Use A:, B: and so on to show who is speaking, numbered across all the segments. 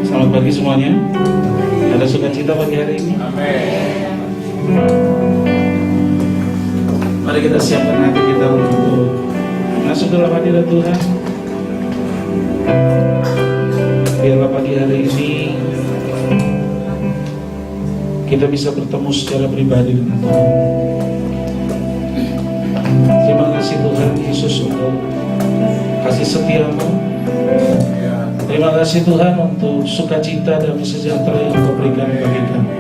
A: Selamat pagi semuanya. Ada sukacita pagi hari ini?
B: Amin.
A: Mari kita siapkan hati kita untuk masuk dalam hadirat Tuhan. Biarlah pagi hari ini kita bisa bertemu secara pribadi dengan Tuhan. Terima kasih Tuhan Yesus untuk kasih setiamu. Terima kasih Tuhan untuk sukacita dan sejahtera yang Kau berikan bagi kami.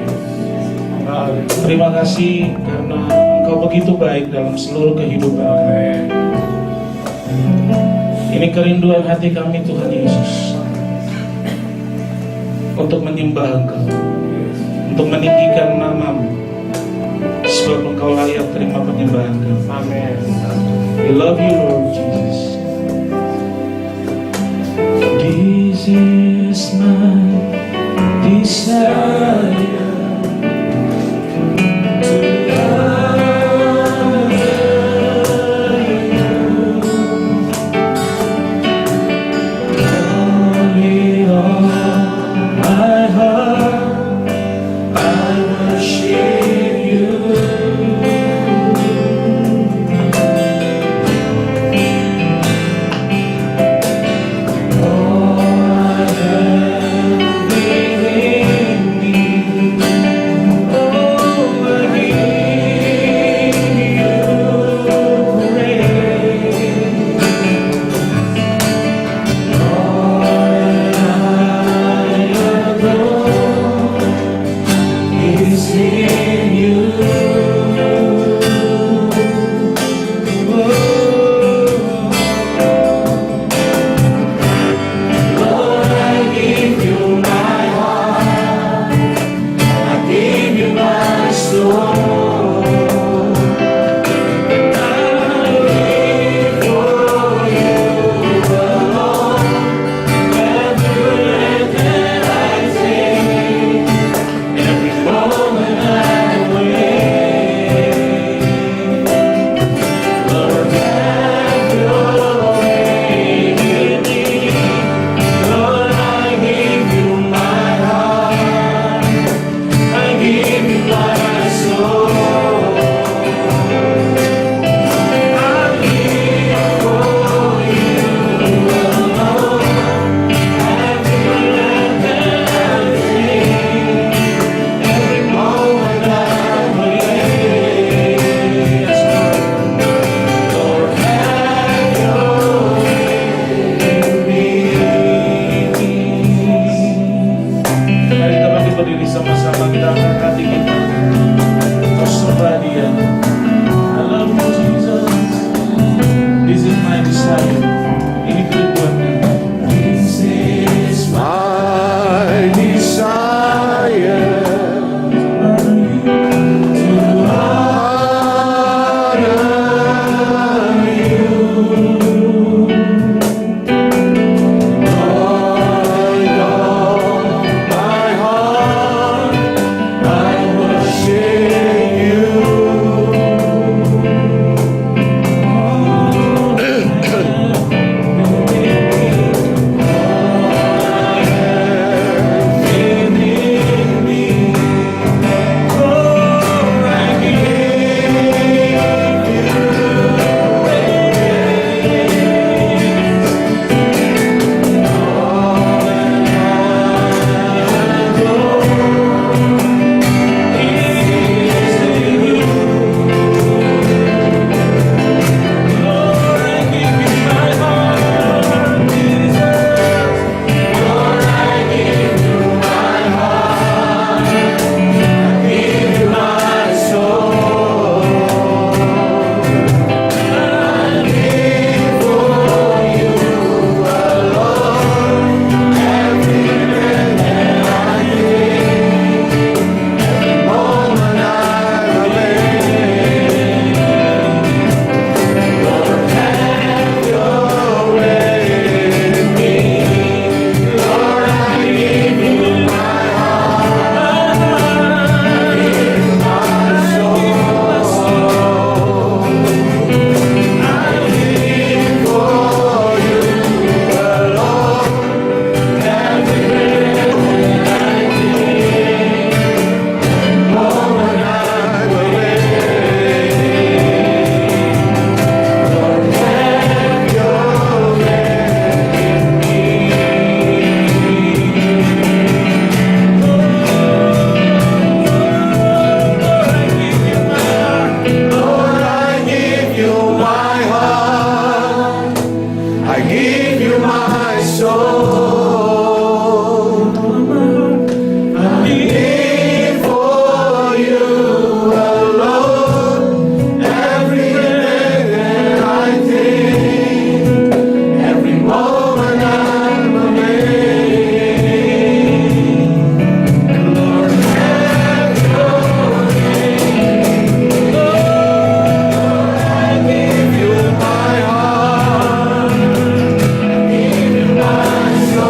A: Terima kasih karena Engkau begitu baik dalam seluruh kehidupan kami. Ini kerinduan hati kami Tuhan Yesus, untuk menyembah Engkau, untuk meninggikan nama-Mu, sebab Engkau layak terima penyembahan kami.
B: Amin.
A: We love you Lord Jesus. This is my desire.
B: you my soul. I live for you alone. Every day that I think, every moment I'm amazed. Lord, have your way. Lord, I give you my heart, give you my soul.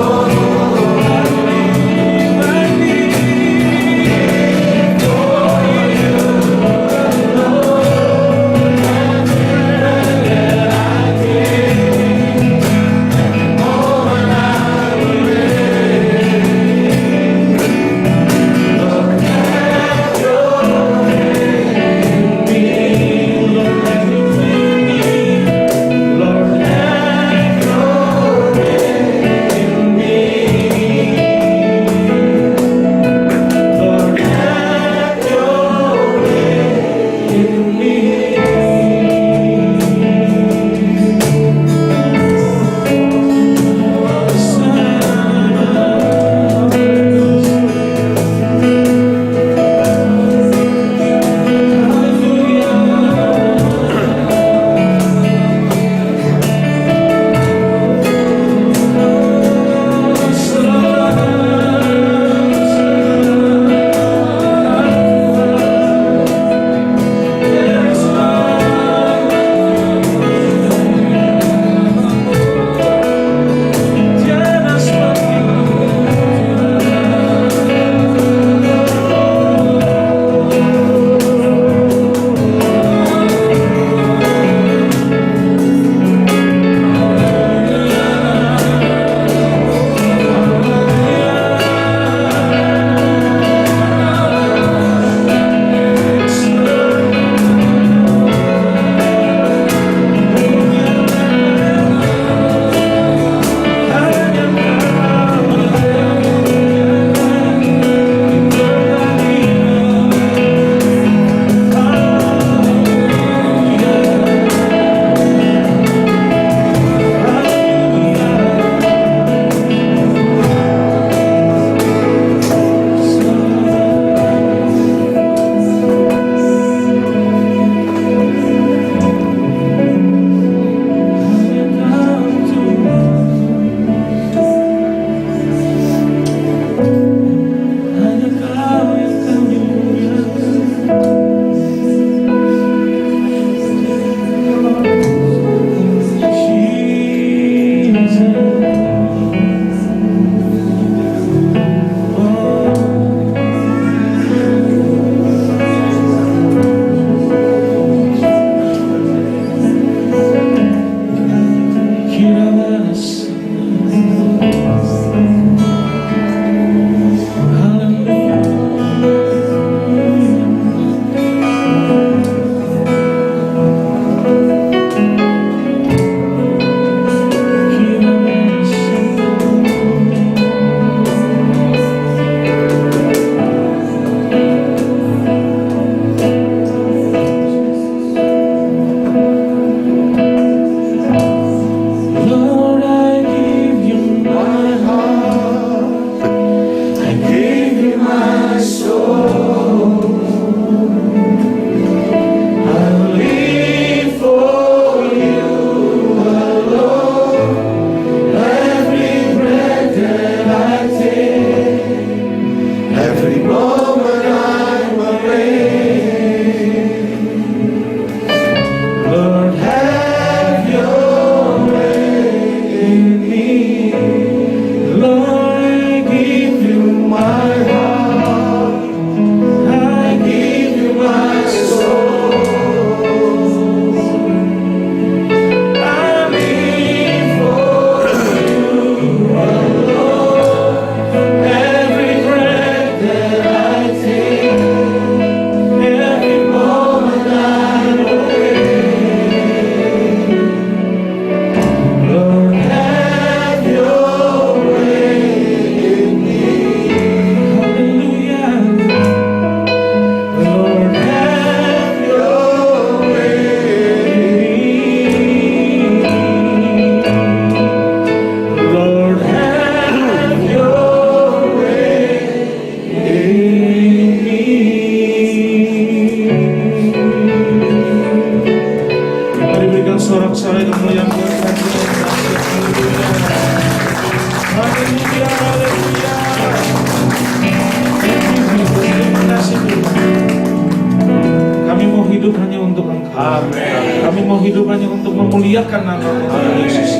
A: hidup hanya untuk memuliakan nama-Mu Tuhan Yesus.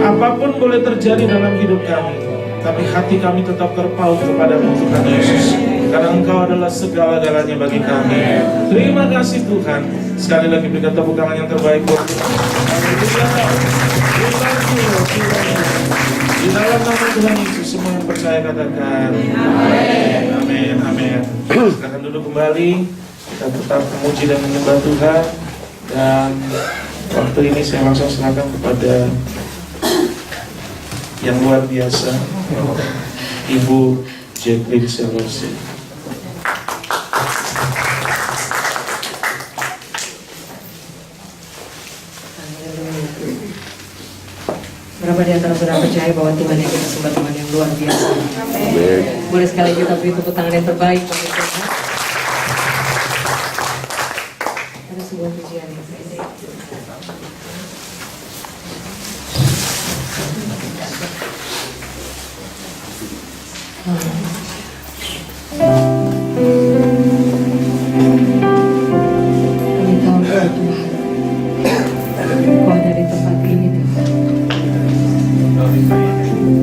A: Apapun boleh terjadi dalam hidup kami, tapi hati kami tetap terpaut kepada-Mu Tuhan Yesus, karena Engkau adalah segala-galanya bagi kami. Terima kasih Tuhan. Sekali lagi berikan tepuk tangan yang terbaik buat Tuhan. Di dalam nama Tuhan Yesus semua yang percaya katakan amin. Amin. Amin. Silakan duduk kembali. Kita tetap memuji dan menyembah Tuhan. Dan waktu ini saya langsung serahkan kepada yang luar biasa, Ibu Jacqueline Selosi.
C: Berapa di antara saudara percaya bahwa Tuhan yang kita sembah Tuhan yang luar biasa? Amin. Boleh sekali kita beri tepuk tangan yang terbaik bagi Tuhan. Ada sebuah pujian yang saya kami tahu bahwa Tuhan Kau ada di tempat ini Tuhan. Thank you,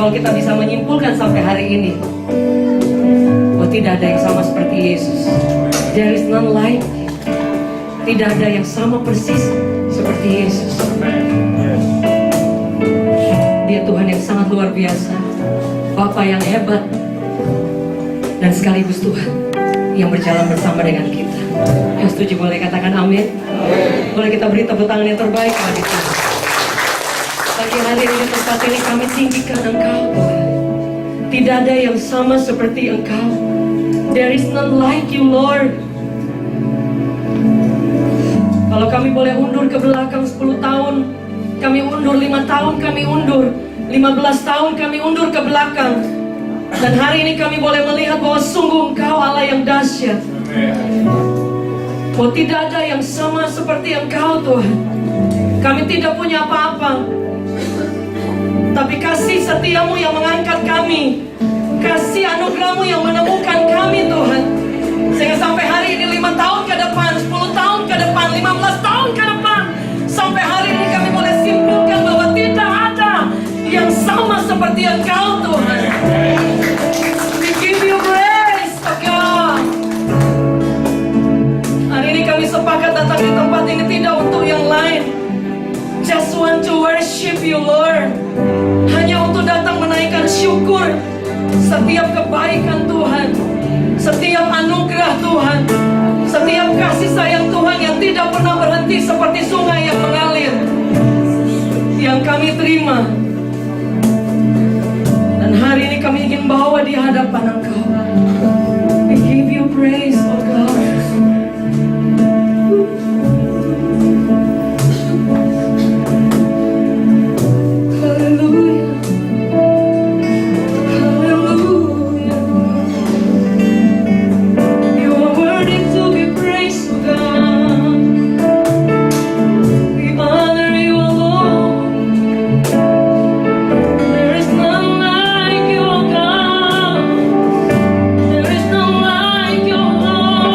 C: kalau kita bisa menyimpulkan sampai hari ini bahwa tidak ada yang sama seperti Yesus. There is none like Him. Tidak ada yang sama persis seperti Yesus. Dia Tuhan yang sangat luar biasa, Bapa yang hebat, dan sekaligus Tuhan yang berjalan bersama dengan kita. Yang setuju boleh katakan amin. Boleh kita beri tepuk tangan yang terbaik bagi Tuhan. Pagi hari ini di tempat ini kami tinggikan Engkau Tuhan. Tidak ada yang sama seperti Engkau. There is none like You Lord. Kalau kami boleh undur ke belakang 10 tahun, kami undur 5 tahun, kami undur 15 tahun, kami undur ke belakang. Dan hari ini kami boleh melihat bahwa sungguh Engkau Allah yang dahsyat. Oh, tidak ada yang sama seperti Engkau, Tuhan. Kami tidak punya apa-apa, tapi kasih setiamu yang mengangkat kami, kasih anugerahmu yang menemukan kami, Tuhan. Sehingga sampai hari ini 5 tahun ke depan, 10 tahun ke depan, 15 tahun ke depan, sampai hari ini kami boleh simpulkan bahwa tidak ada yang sama seperti Engkau, Tuhan. We give you praise, oh God. Hari ini kami sepakat datang di tempat ini tidak untuk yang lain. Just want to worship you, Lord. Hanya untuk datang menaikkan syukur setiap kebaikan Tuhan, setiap anugerah Tuhan, setiap kasih sayang Tuhan yang tidak pernah berhenti seperti sungai yang mengalir, yang kami terima. Dan hari ini kami ingin bawa di hadapan Engkau. We give you praise, oh God. Hallelujah. Hallelujah. You are worthy to be praised, oh God. We honor you alone. There is none like you, oh God. There is none like you, Lord.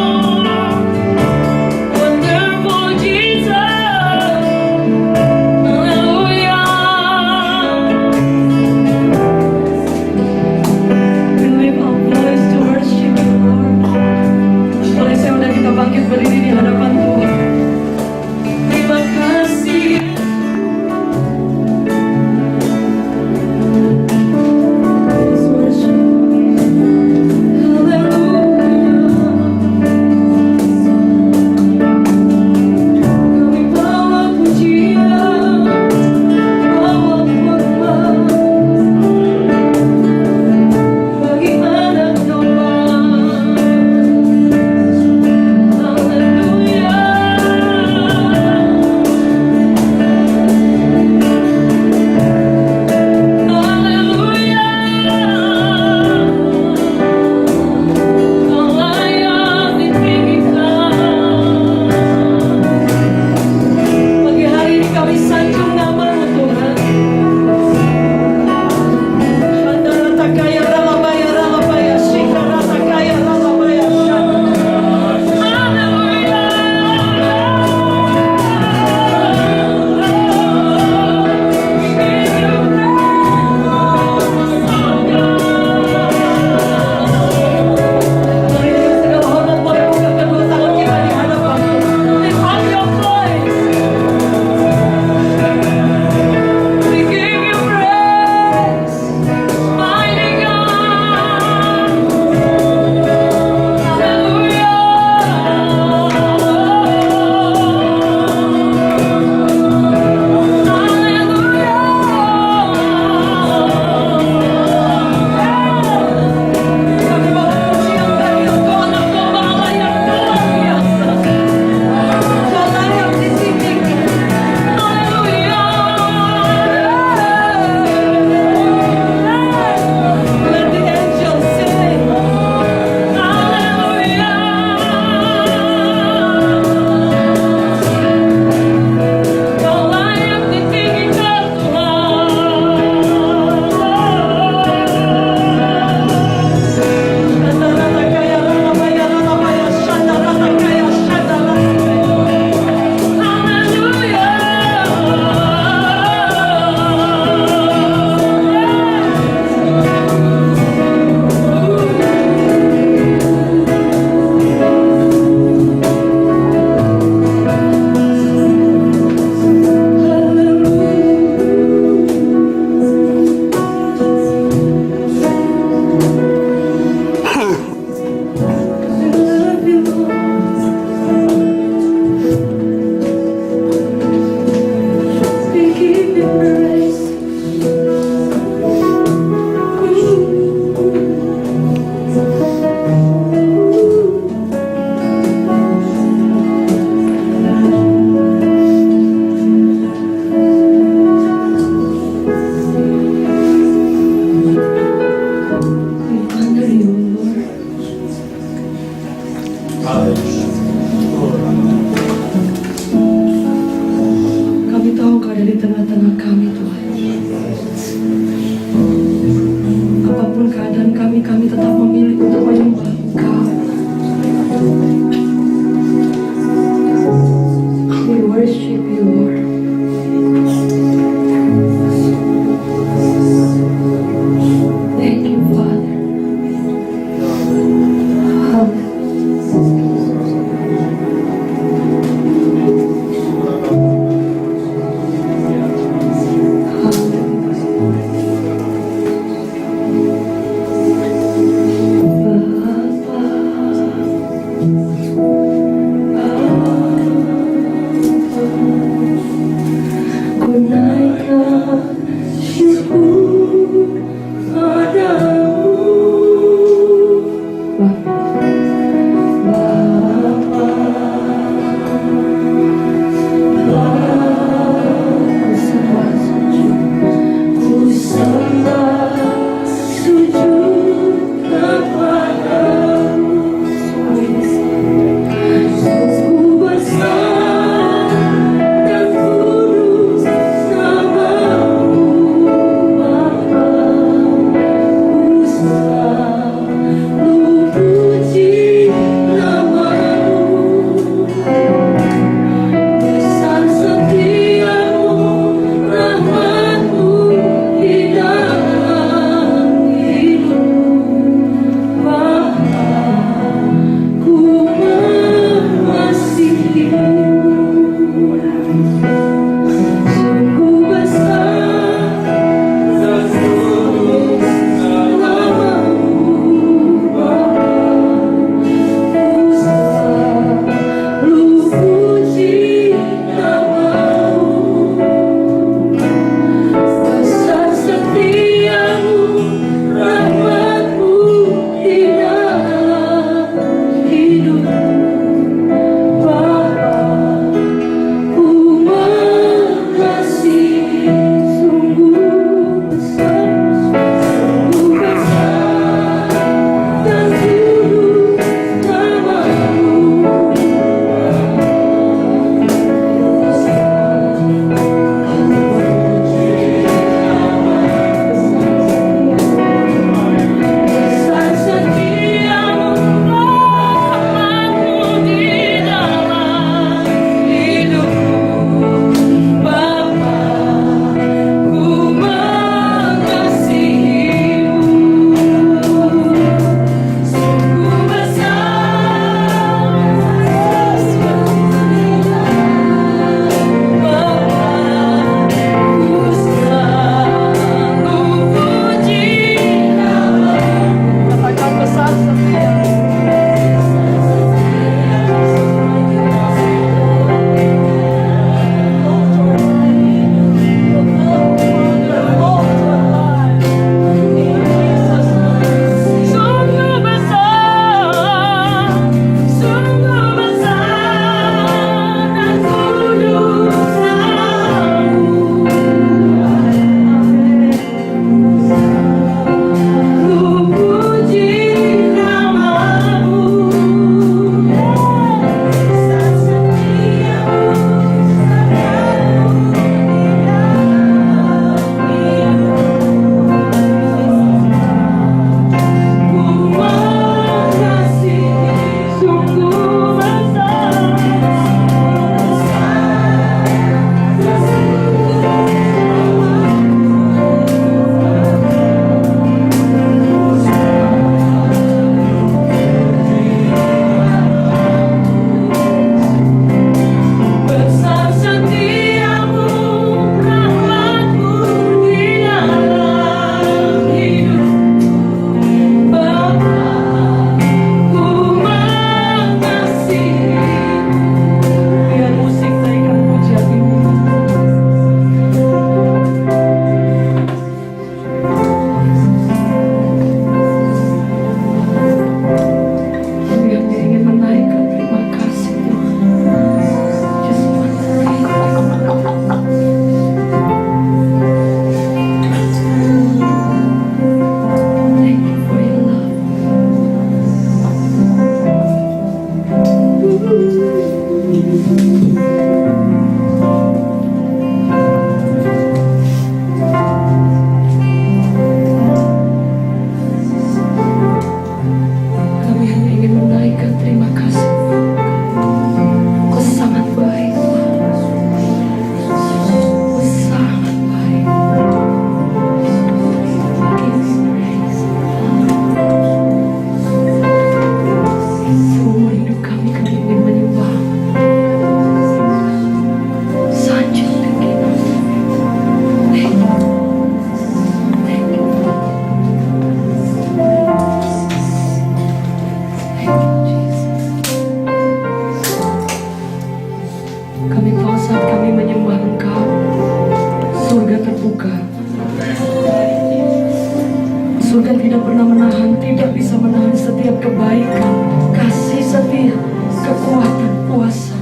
C: Surga tidak pernah menahan, tidak bisa menahan setiap kebaikan, kasih setia, kekuatan, kuasa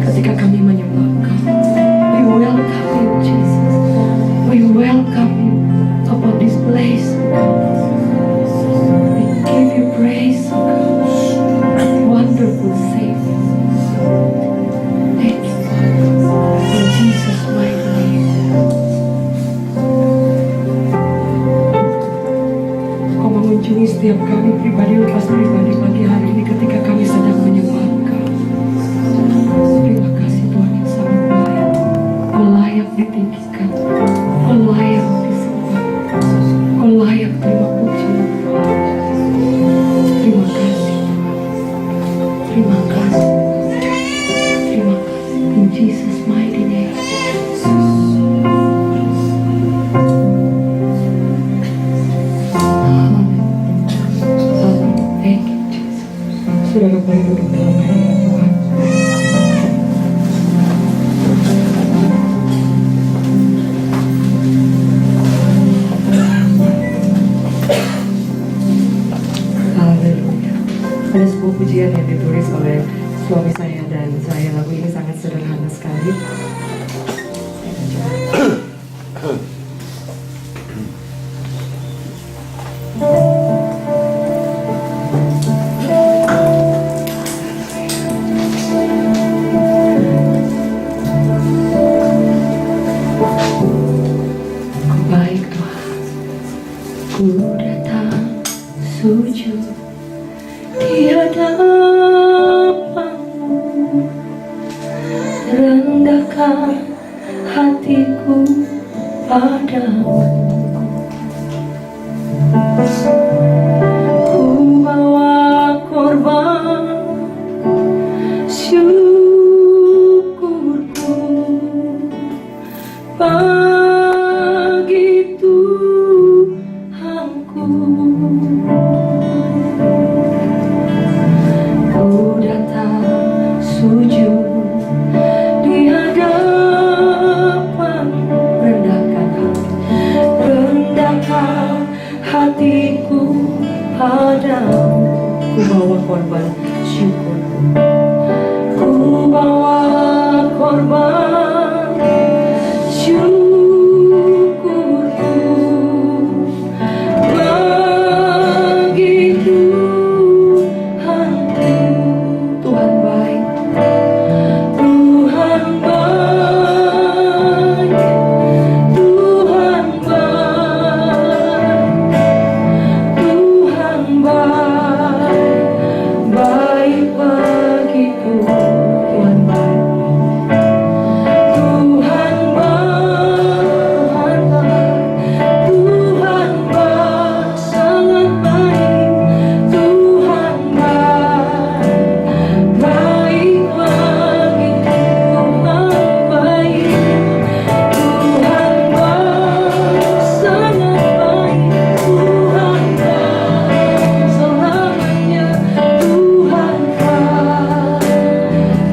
C: ketika kami menyembah Kau. We welcome you, Jesus. We welcome you upon this place. We give you praise, wonderful Savior. Thank you, in Jesus' mighty name. Kau mengunjungi setiap kami pribadi lepas pribadi pagi hari ini ketika kami sedang menyembah Engkau. Terima kasih Tuhan yang sangat baik. Kau layak ditinggikan, Kau layak disembah, Kau layak terima pujian. Terima kasih Tuhan. Terima kasih. Terima kasih. In Jesus' mighty name. Thank you, Jesus. Sudah kembali duduk dalam hadirat Tuhan. Haleluya. Ada sebuah pujian yang ditulis oleh suami saya dan saya. Lagu ini sangat sederhana sekali. Baik Tuhan, ku datang sujud di hadapan-Mu, rendahkan hatiku padamu. Ku bawa korban syukurku bagi Tuhanku. Ku datang sujud di hadapan, rendahkan hatiku padamu. Ku bawa korban syukur, ku bawa korban syukurku bagi Tuhanku. Tuhan baik, Tuhan baik, Tuhan baik, Tuhan baik, baik bagiku. Tuhan baik, Tuhan baik, Tuhan baik, sangat baik. Tuhan baik, baik bagiku. Tuhan baik, Tuhan baik, sangat baik. Tuhan baik, selamanya. Tuhan baik,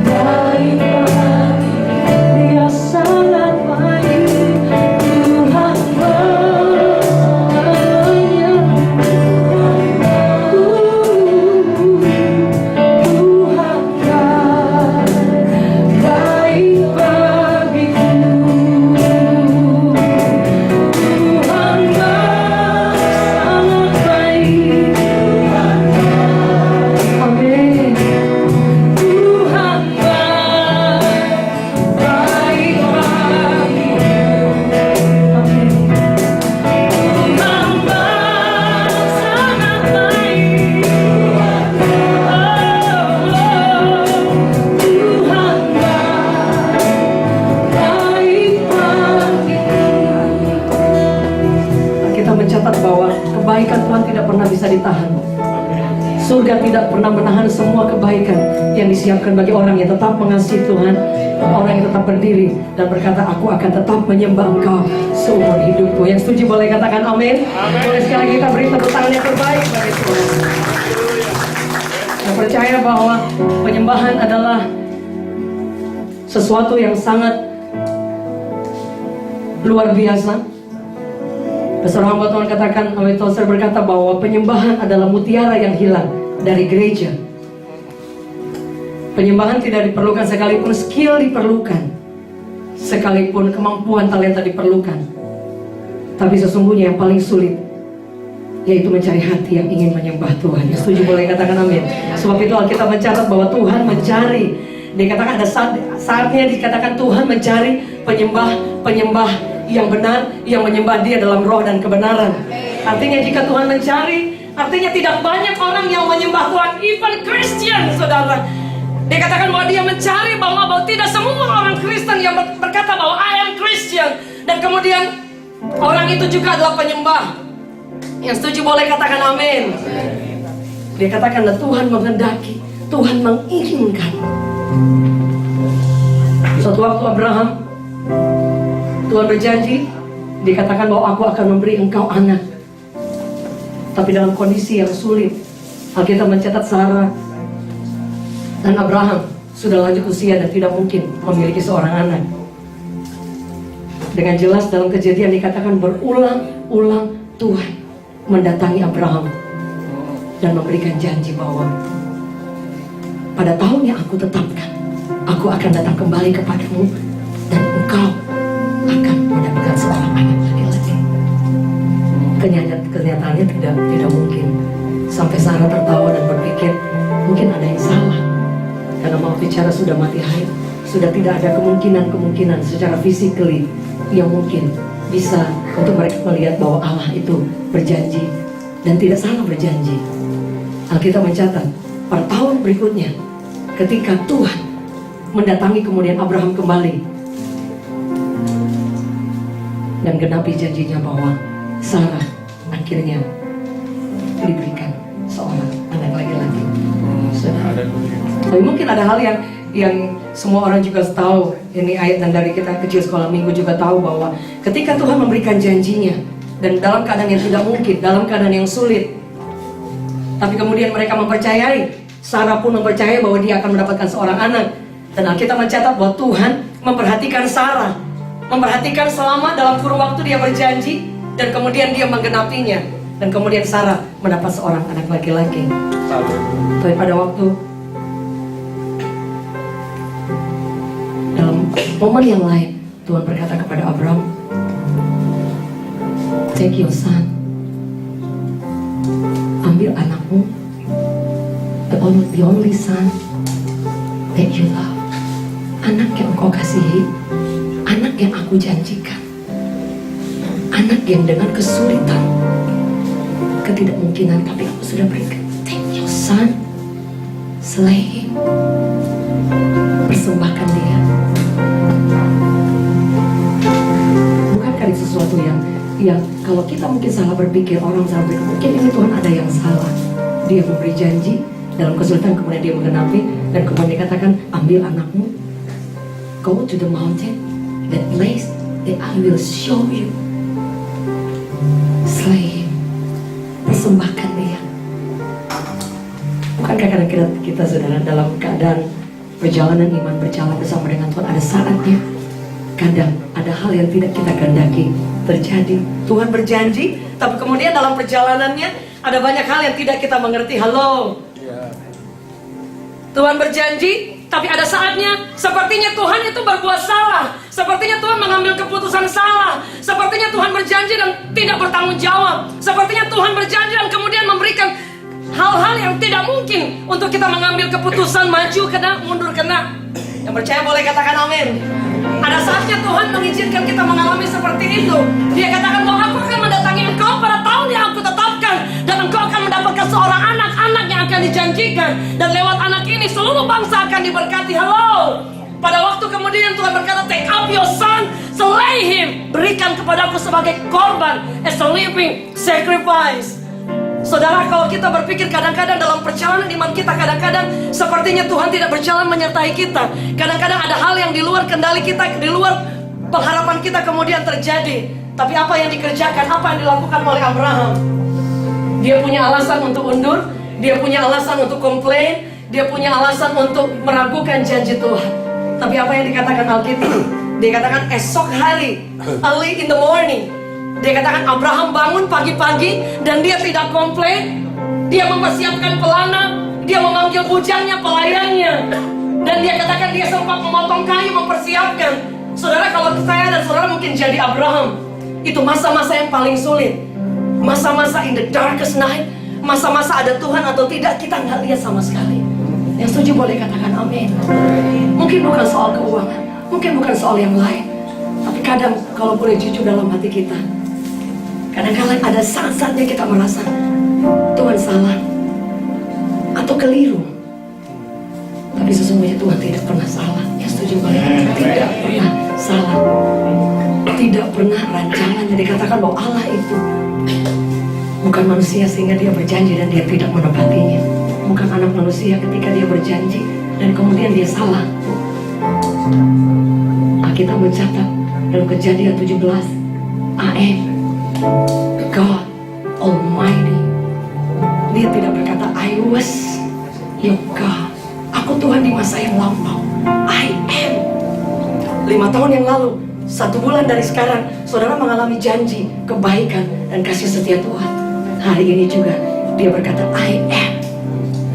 C: baik bagiku. Dia sangat baik. Tuhan baik, selamanya. Tuhan baik, baik bagiku. Tuhan baik, sangat baik. Amin. Tuhan baik, baik bagiku. Amin. Tuhan baik, sangat baik. Tuhan baik, baik bagiku. Kita mencatat bahwa kebaikan Tuhan tidak pernah bisa ditahan. Surga tidak pernah menahan semua kebaikan yang disiapkan bagi orang yang tetap mengasihi Tuhan, orang yang tetap berdiri dan berkata, aku akan tetap menyembah Engkau seumur hidupku. Yang setuju boleh katakan amin. Boleh sekali kita beri tepuk tangan yang terbaik bagi Tuhan. Saya percaya bahwa penyembahan adalah sesuatu yang sangat luar biasa. Seorang hamba Tuhan katakan, Awet Tozer berkata bahwa penyembahan adalah mutiara yang hilang dari gereja. Penyembahan tidak diperlukan sekalipun skill diperlukan, sekalipun kemampuan talenta diperlukan. Tapi sesungguhnya yang paling sulit yaitu mencari hati yang ingin menyembah Tuhan. Yang setuju boleh katakan amin. Sebab itu Alkitab mencatat bahwa Tuhan mencari, dikatakan ada saatnya dikatakan Tuhan mencari penyembah yang benar, yang menyembah Dia dalam roh dan kebenaran. Artinya jika Tuhan mencari, artinya tidak banyak orang yang menyembah Tuhan, even Christian, saudara. Dikatakan bahwa Dia mencari bahwa tidak semua orang Kristen yang berkata bahwa I am Christian, dan kemudian orang itu juga adalah penyembah. Yang setuju boleh katakan amin. Dia katakan Tuhan menghendaki, Tuhan menginginkan. Suatu waktu Abraham, Tuhan berjanji, dikatakan bahwa aku akan memberi engkau anak. Tapi dalam kondisi yang sulit, Alkitab mencatat Sarah dan Abraham sudah lanjut usia dan tidak mungkin memiliki seorang anak. Dengan jelas dalam Kejadian dikatakan berulang-ulang Tuhan mendatangi Abraham dan memberikan janji bahwa pada tahun yang aku tetapkan, aku akan datang kembali kepadamu dan engkau akan mendapatkan seorang anak laki-laki. Kenyataannya tidak mungkin. Sampai Sarah tertawa dan berpikir mungkin ada yang salah, karena mau bicara sudah mati haid, sudah tidak ada kemungkinan secara physically yang mungkin bisa untuk mereka melihat bahwa Allah itu berjanji dan tidak salah berjanji. Alkitab mencatat pada tahun berikutnya ketika Tuhan mendatangi kemudian Abraham kembali dan genapi janjinya bahwa Sarah akhirnya diberikan seorang anak laki-laki. Tapi mungkin ada hal yang semua orang juga tahu, ini ayat dan dari kita kecil sekolah minggu juga tahu bahwa ketika Tuhan memberikan janjinya dan dalam keadaan yang tidak mungkin, dalam keadaan yang sulit, tapi kemudian mereka mempercayai, Sarah pun mempercayai bahwa dia akan mendapatkan seorang anak. Dan Alkitab mencatat bahwa Tuhan memperhatikan Sarah, memperhatikan selama dalam kurun waktu dia berjanji, dan kemudian dia menggenapinya, dan kemudian Sarah mendapat seorang anak laki-laki. Tapi pada waktu dalam momen yang lain, Tuhan berkata kepada Abraham, take your son, ambil anakmu, the only son that you love, anak yang engkau kasihi, anak yang aku janjikan, anak yang dengan kesulitan, ketidakmungkinan, tapi aku sudah berikan. Take your son, slay him, persembahkan dia. Bukankah itu sesuatu yang kalau kita mungkin salah berpikir, orang salah berpikir, mungkin ini Tuhan ada yang salah. Dia memberi janji dalam kesulitan, kemudian dia menggenapi, dan kemudian dikatakan ambil anakmu, go to the mountain, that place that I will show you, slay him, persembahkan dia. Bukankah kadang kita saudara dalam keadaan perjalanan iman, berjalan bersama dengan Tuhan, ada saatnya kadang ada hal yang tidak kita kehendaki terjadi. Tuhan berjanji, tapi kemudian dalam perjalanannya ada banyak hal yang tidak kita mengerti. Halo, Tuhan berjanji, tapi ada saatnya sepertinya Tuhan itu berbuat salah, sepertinya Tuhan mengambil keputusan salah, sepertinya Tuhan berjanji dan tidak bertanggung jawab, sepertinya Tuhan berjanji dan kemudian memberikan hal-hal yang tidak mungkin untuk kita mengambil keputusan maju kena, mundur kena. Yang percaya boleh katakan amin. Ada saatnya Tuhan mengizinkan kita mengalami seperti itu. Dia katakan bahwa aku akan mendatangi engkau pada tahun yang aku tetapkan, dan engkau akan mendapatkan seorang anak yang akan dijanjikan, dan lewat anak ini seluruh bangsa akan diberkati. Halo. Pada waktu kemudian Tuhan berkata, take up your son, slay him, berikan kepadaku sebagai korban, as a living sacrifice. Saudara, kalau kita berpikir kadang-kadang dalam perjalanan iman kita, kadang-kadang sepertinya Tuhan tidak berjalan menyertai kita. Kadang-kadang ada hal yang di luar kendali kita, di luar pengharapan kita kemudian terjadi. Tapi apa yang dikerjakan, apa yang dilakukan oleh Abraham? Dia punya alasan untuk undur, dia punya alasan untuk komplain, dia punya alasan untuk meragukan janji Tuhan. Tapi apa yang dikatakan Alkitab? Dikatakan esok hari, early in the morning, Dia katakan Abraham bangun pagi-pagi dan dia tidak komplain. Dia mempersiapkan pelana, dia memanggil bujangnya, pelayannya. Dan dia katakan dia sempat memotong kayu, mempersiapkan. Saudara, kalau saya dan saudara mungkin jadi Abraham, itu masa-masa yang paling sulit. Masa-masa in the darkest night, masa-masa ada Tuhan atau tidak, kita nggak lihat sama sekali. Yang setuju boleh katakan amin. Mungkin bukan soal keuangan, mungkin bukan soal yang lain, tapi kadang kalau boleh jujur dalam hati kita, kadang-kadang ada saat-saatnya kita merasa Tuhan salah atau keliru. Tapi sesungguhnya Tuhan tidak pernah salah. Yang setuju boleh katakan tidak pernah salah. Tidak pernah rancangannya dikatakan bahwa Allah itu bukan manusia sehingga dia berjanji dan dia tidak menepatinya. Bukan anak manusia ketika dia berjanji dan kemudian dia salah. Alkitab mencatat dalam Kejadian 17, I am God Almighty. Dia tidak berkata I was your God. Aku Tuhan di masa yang lampau. I am. 5 tahun yang lalu, 1 bulan dari sekarang, saudara mengalami janji, kebaikan, dan kasih setia Tuhan. Hari ini juga, dia berkata, I am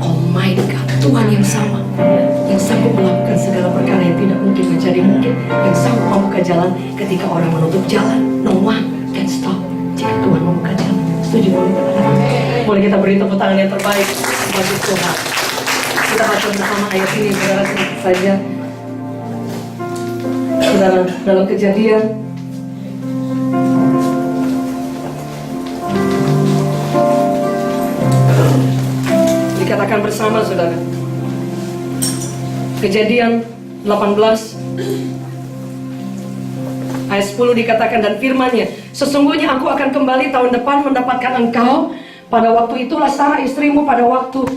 C: Almighty God. Tuhan yang sama, yang sanggup melakukan segala perkara yang tidak mungkin menjadi mungkin, yang sanggup membuka jalan ketika orang menutup jalan. No one can stop jika Tuhan membuka jalan. Setuju boleh katakan? Boleh kita beri tepuk tangan yang terbaik bagi Tuhan. Kita baca bersama ayat ini, saudara, sedikit saja. Saudara, dalam Kejadian dikatakan bersama, saudara. Kejadian 18 ayat 10 dikatakan, dan firman-Nya, sesungguhnya aku akan kembali tahun depan mendapatkan engkau. Pada waktu itulah Sarah istrimu pada waktu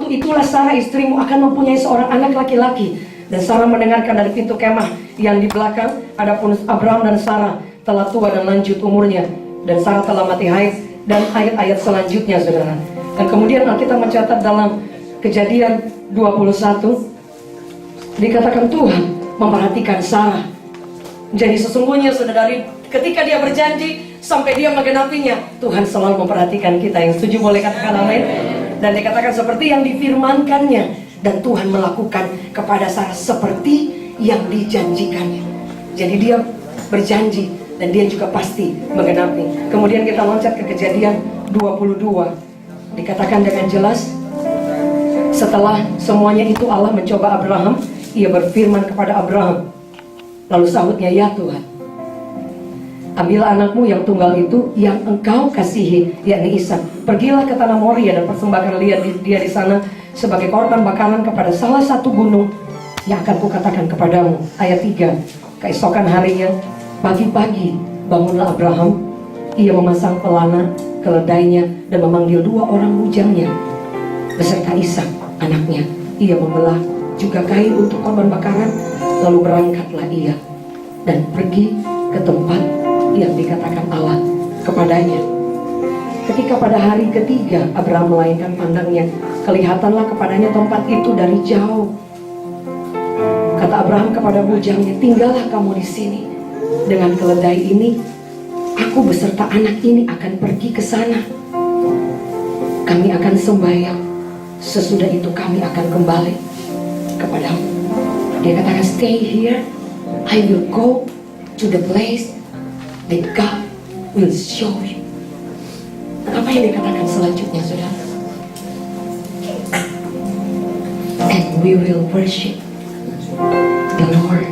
C: itulah Sarah istrimu akan mempunyai seorang anak laki-laki. Dan Sarah mendengarkan dari pintu kemah yang di belakang. Adapun Abraham dan Sarah telah tua dan lanjut umurnya, dan Sarah telah mati haid. Dan ayat-ayat selanjutnya, saudara. Dan kemudian kita mencatat dalam Kejadian 21, dikatakan Tuhan memperhatikan Sarah. Jadi sesungguhnya, saudari, ketika dia berjanji sampai dia menggenapinya, Tuhan selalu memperhatikan kita. Yang setuju boleh katakan amin. Dan dikatakan seperti yang difirmankannya, dan Tuhan melakukan kepada Sarah seperti yang dijanjikannya. Jadi dia berjanji dan dia juga pasti menggenapi. Kemudian kita loncat ke Kejadian 22. Dikatakan dengan jelas, setelah semuanya itu Allah mencoba Abraham. Ia berfirman kepada Abraham, lalu sahutnya, ya Tuhan, ambillah anakmu yang tunggal itu yang engkau kasihi, yakni Ishak. Pergilah ke tanah Moria dan persembahkan dia di sana sebagai korban bakaran kepada salah satu gunung yang akan kukatakan kepadamu. Ayat 3. Keesokan harinya, pagi-pagi, bangunlah Abraham. Ia memasang pelana, keledainya, dan memanggil 2 orang bujangnya beserta Ishak anaknya. Ia membelah juga kain untuk korban bakaran. Lalu berangkatlah ia dan pergi ke tempat yang dikatakan Allah kepadanya. Ketika pada hari ketiga Abraham melayangkan pandangnya, kelihatanlah kepadanya tempat itu dari jauh. Kata Abraham kepada bujangnya, tinggallah kamu di sini dengan keledai ini. Aku beserta anak ini akan pergi ke sana. Kami akan sembahyang. Sesudah itu kami akan kembali kepadamu. Dia katakan, stay here. I will go to the place that God will show you. Apa yang dikatakan selanjutnya, saudara? And we will worship the Lord.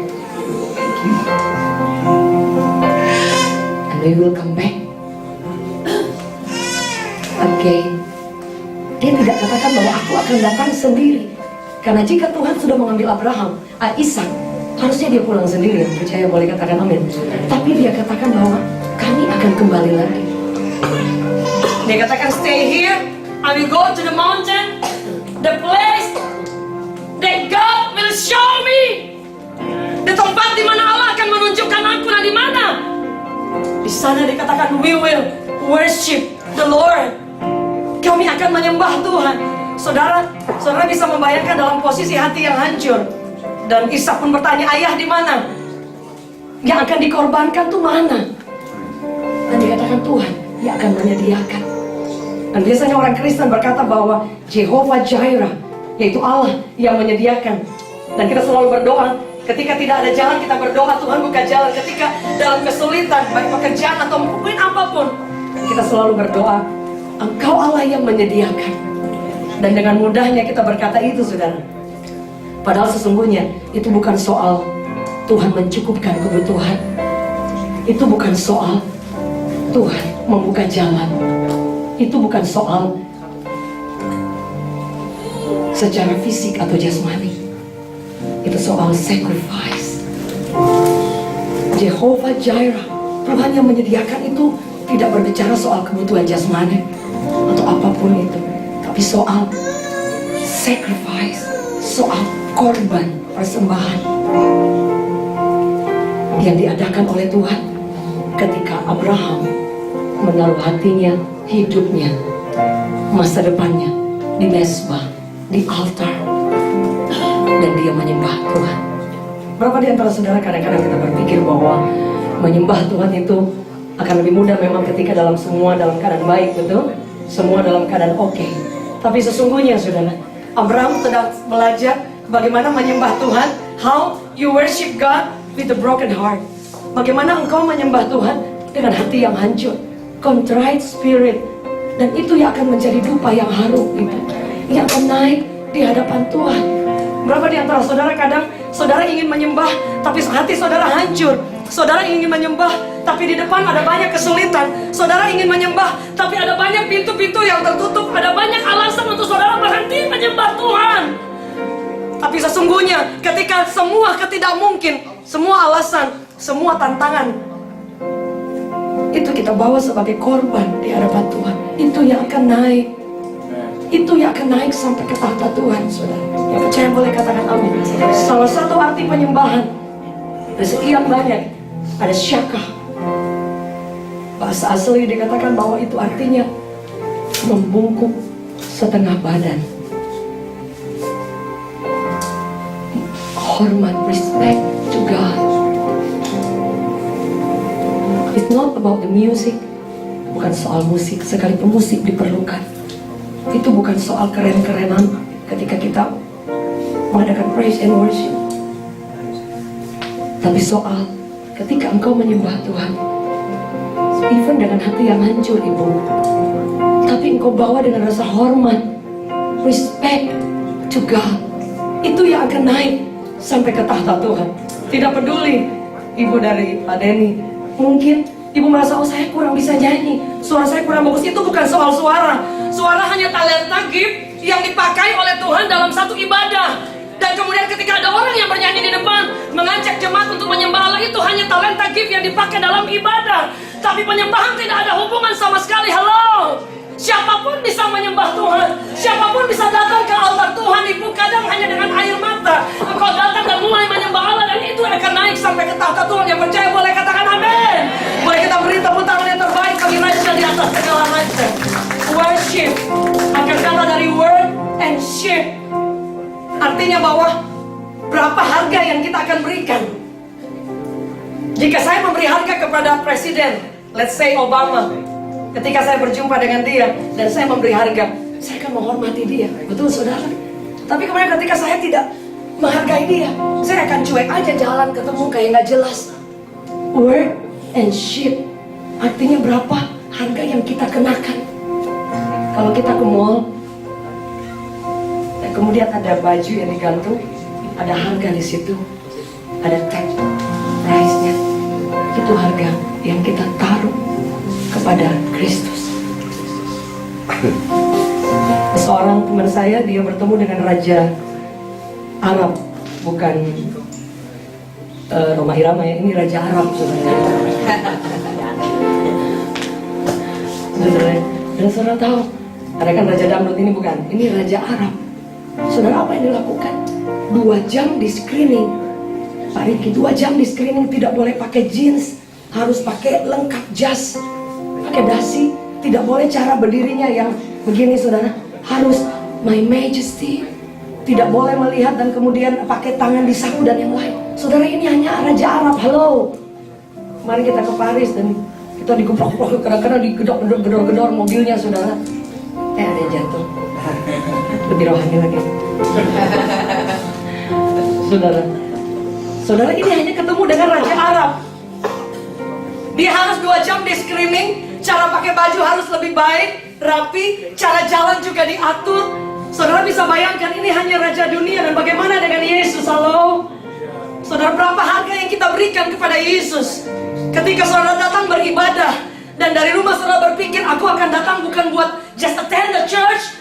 C: And we will come back again. Dia tidak katakan bahwa aku akan datang sendiri. Karena jika Tuhan sudah mengambil Abraham, Ishak, harusnya dia pulang sendiri. Yang percaya boleh katakan amin. Tapi dia katakan bahwa kami akan kembali lagi. Dia katakan, stay here. I will go to the mountain, the place that God will show me. Di tempat di mana Allah akan menunjukkan aku di mana. Di sana dikatakan, we will worship the Lord. Kami akan menyembah Tuhan. Saudara bisa membayangkan dalam posisi hati yang hancur. Dan Ishak pun bertanya, ayah di mana? Yang akan dikorbankan tuh mana? akan menyediakan. Dan biasanya orang Kristen berkata bahwa Jehovah Jireh, yaitu Allah yang menyediakan. Dan kita selalu berdoa, ketika tidak ada jalan kita berdoa, Tuhan buka jalan. Ketika dalam kesulitan, baik pekerjaan atau mungkin apapun, kita selalu berdoa, Engkau Allah yang menyediakan. Dan dengan mudahnya kita berkata itu, saudara. Padahal sesungguhnya itu bukan soal Tuhan mencukupkan kebutuhan. Itu bukan soal Tuhan membuka jalan. Itu bukan soal secara fisik atau jasmani. Itu soal sacrifice. Jehovah Jireh, Tuhan yang menyediakan itu tidak berbicara soal kebutuhan jasmani atau apapun itu, tapi soal sacrifice, soal korban persembahan yang diadakan oleh Tuhan ketika Abraham menaruh hatinya, hidupnya, masa depannya di mezbah, di altar, dan dia menyembah Tuhan. Berapa di antara saudara kadang-kadang kita berpikir bahwa menyembah Tuhan itu akan lebih mudah memang ketika dalam keadaan baik, betul? Semua dalam keadaan oke. Tapi sesungguhnya saudara, Abraham sedang belajar bagaimana menyembah Tuhan. How you worship God with a broken heart. Bagaimana engkau menyembah Tuhan dengan hati yang hancur, contrite spirit. Dan itu yang akan menjadi dupa yang harum itu, yang akan naik di hadapan Tuhan. Berapa di antara saudara kadang saudara ingin menyembah tapi hati saudara hancur. Saudara ingin menyembah tapi di depan ada banyak kesulitan. Saudara ingin menyembah tapi ada banyak pintu-pintu yang tertutup. Ada banyak alasan untuk saudara berhenti menyembah Tuhan. Tapi sesungguhnya ketika semua ketidakmungkin, semua alasan, semua tantangan itu kita bawa sebagai korban di hadapan Tuhan, itu yang akan naik. Itu yang akan naik sampai ke tahta Tuhan, saudara. Yang percaya boleh katakan amin. Salah satu arti penyembahan, ada sekian banyak. Ada syakah. Bahasa asli dikatakan bahwa itu artinya membungkuk setengah badan. Hormat, respect to God. It's not about the music. Bukan soal musik, sekalipun musik diperlukan. Itu bukan soal keren-kerenan ketika kita mengadakan praise and worship. Tapi soal ketika engkau menyembah Tuhan, even dengan hati yang hancur, ibu, tapi engkau bawa dengan rasa hormat, respect to God, itu yang akan naik sampai ke tahta Tuhan. Tidak peduli ibu dari Pak Denny, mungkin ibu merasa, oh saya kurang bisa nyanyi, suara saya kurang bagus. Itu bukan soal suara. Suara hanya talenta gift yang dipakai oleh Tuhan dalam satu ibadah. Dan kemudian ketika ada orang yang bernyanyi di depan, mengajak jemaat untuk menyembah Allah, itu hanya talenta gift yang dipakai dalam ibadah. Tapi penyembahan tidak ada hubungan sama sekali. Halo, siapapun bisa menyembah Tuhan, siapapun bisa datang ke altar Tuhan. Ibu, kadang hanya dengan air mata engkau datang dan mulai menyembah Allah, dan itu akan naik sampai ke tahta Tuhan. Yang percaya boleh katakan amin. Boleh kita beri tepuk tangan yang terbaik bagi Raja di atas segala raja. Worship, akar kata dari word and ship, artinya bahwa berapa harga yang kita akan berikan. Jika saya memberi harga kepada presiden, let's say Obama, ketika saya berjumpa dengan dia dan saya memberi harga, saya akan menghormati dia, betul saudara? Tapi kemudian ketika saya tidak menghargai dia, saya akan cuek aja jalan ketemu kayak gak jelas. Word and ship, artinya berapa harga yang kita kenakan. Kalau kita ke mall, dan kemudian ada baju yang digantung, ada harga di situ, ada tag price-nya. Itu harga yang kita taruh kepada Kristus. Seorang teman saya, dia bertemu dengan Raja Arab, bukan Roma Irama ya, ini Raja Arab sebenarnya. Dan saudara tahu, ada kan Raja Dangdut ini bukan, ini Raja Arab. Saudara, apa yang dilakukan? 2 jam di screening. Pak Riki, 2 jam di screening, tidak boleh pakai jeans, harus pakai lengkap jas, pakai dasi, tidak boleh cara berdirinya yang begini saudara, harus My Majesty, tidak boleh melihat dan kemudian pakai tangan di saku dan yang lain. Saudara, ini hanya Raja Arab. Halo, kemarin kita ke Paris dan kita kita dikeprok-keprok, kadang-kadang digedor-gedor mobilnya, saudara. Ada yang jatuh. Lebih rohani lagi. Saudara ini hanya ketemu dengan Raja Arab. Dia harus 2 jam di screaming, cara pakai baju harus lebih baik, rapi, cara jalan juga diatur. Saudara bisa bayangkan ini hanya Raja dunia, dan bagaimana dengan Yesus? Halo? Saudara, berapa harga yang kita berikan kepada Yesus? Ketika saudara datang beribadah, dan dari rumah saudara berpikir, aku akan datang bukan buat just attend the church,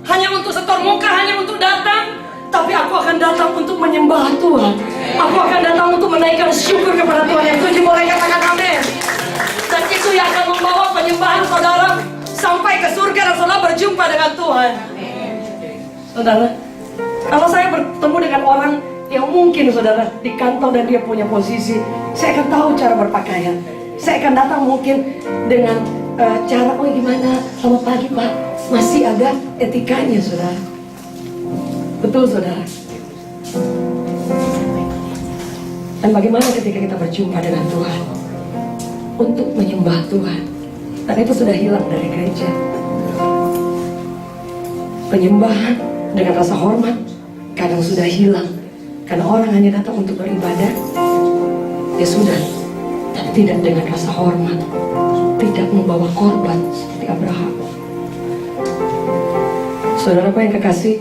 C: hanya untuk setor muka, hanya untuk datang, tapi aku akan datang untuk menyembah Tuhan. Aku akan datang untuk menaikkan syukur kepada Tuhan. Yang setuju boleh katakan amin. Dan itu yang akan membawa penyembahan saudara sampai ke surga, dan saudara berjumpa dengan Tuhan. Saudara, kalau saya bertemu dengan orang yang mungkin saudara di kantor dan dia punya posisi, saya akan tahu cara berpakaian. Saya akan datang mungkin dengan cara, oh gimana, selamat pagi Pak. Masih ada etikanya, saudara. Betul, saudara. Dan bagaimana ketika kita berjumpa dengan Tuhan untuk menyembah Tuhan, dan itu sudah hilang dari gereja. Penyembahan dengan rasa hormat kadang sudah hilang, karena orang hanya datang untuk beribadah, ya sudah, tapi tidak dengan rasa hormat, tidak membawa korban seperti Abraham. Saudara apa yang kekasih,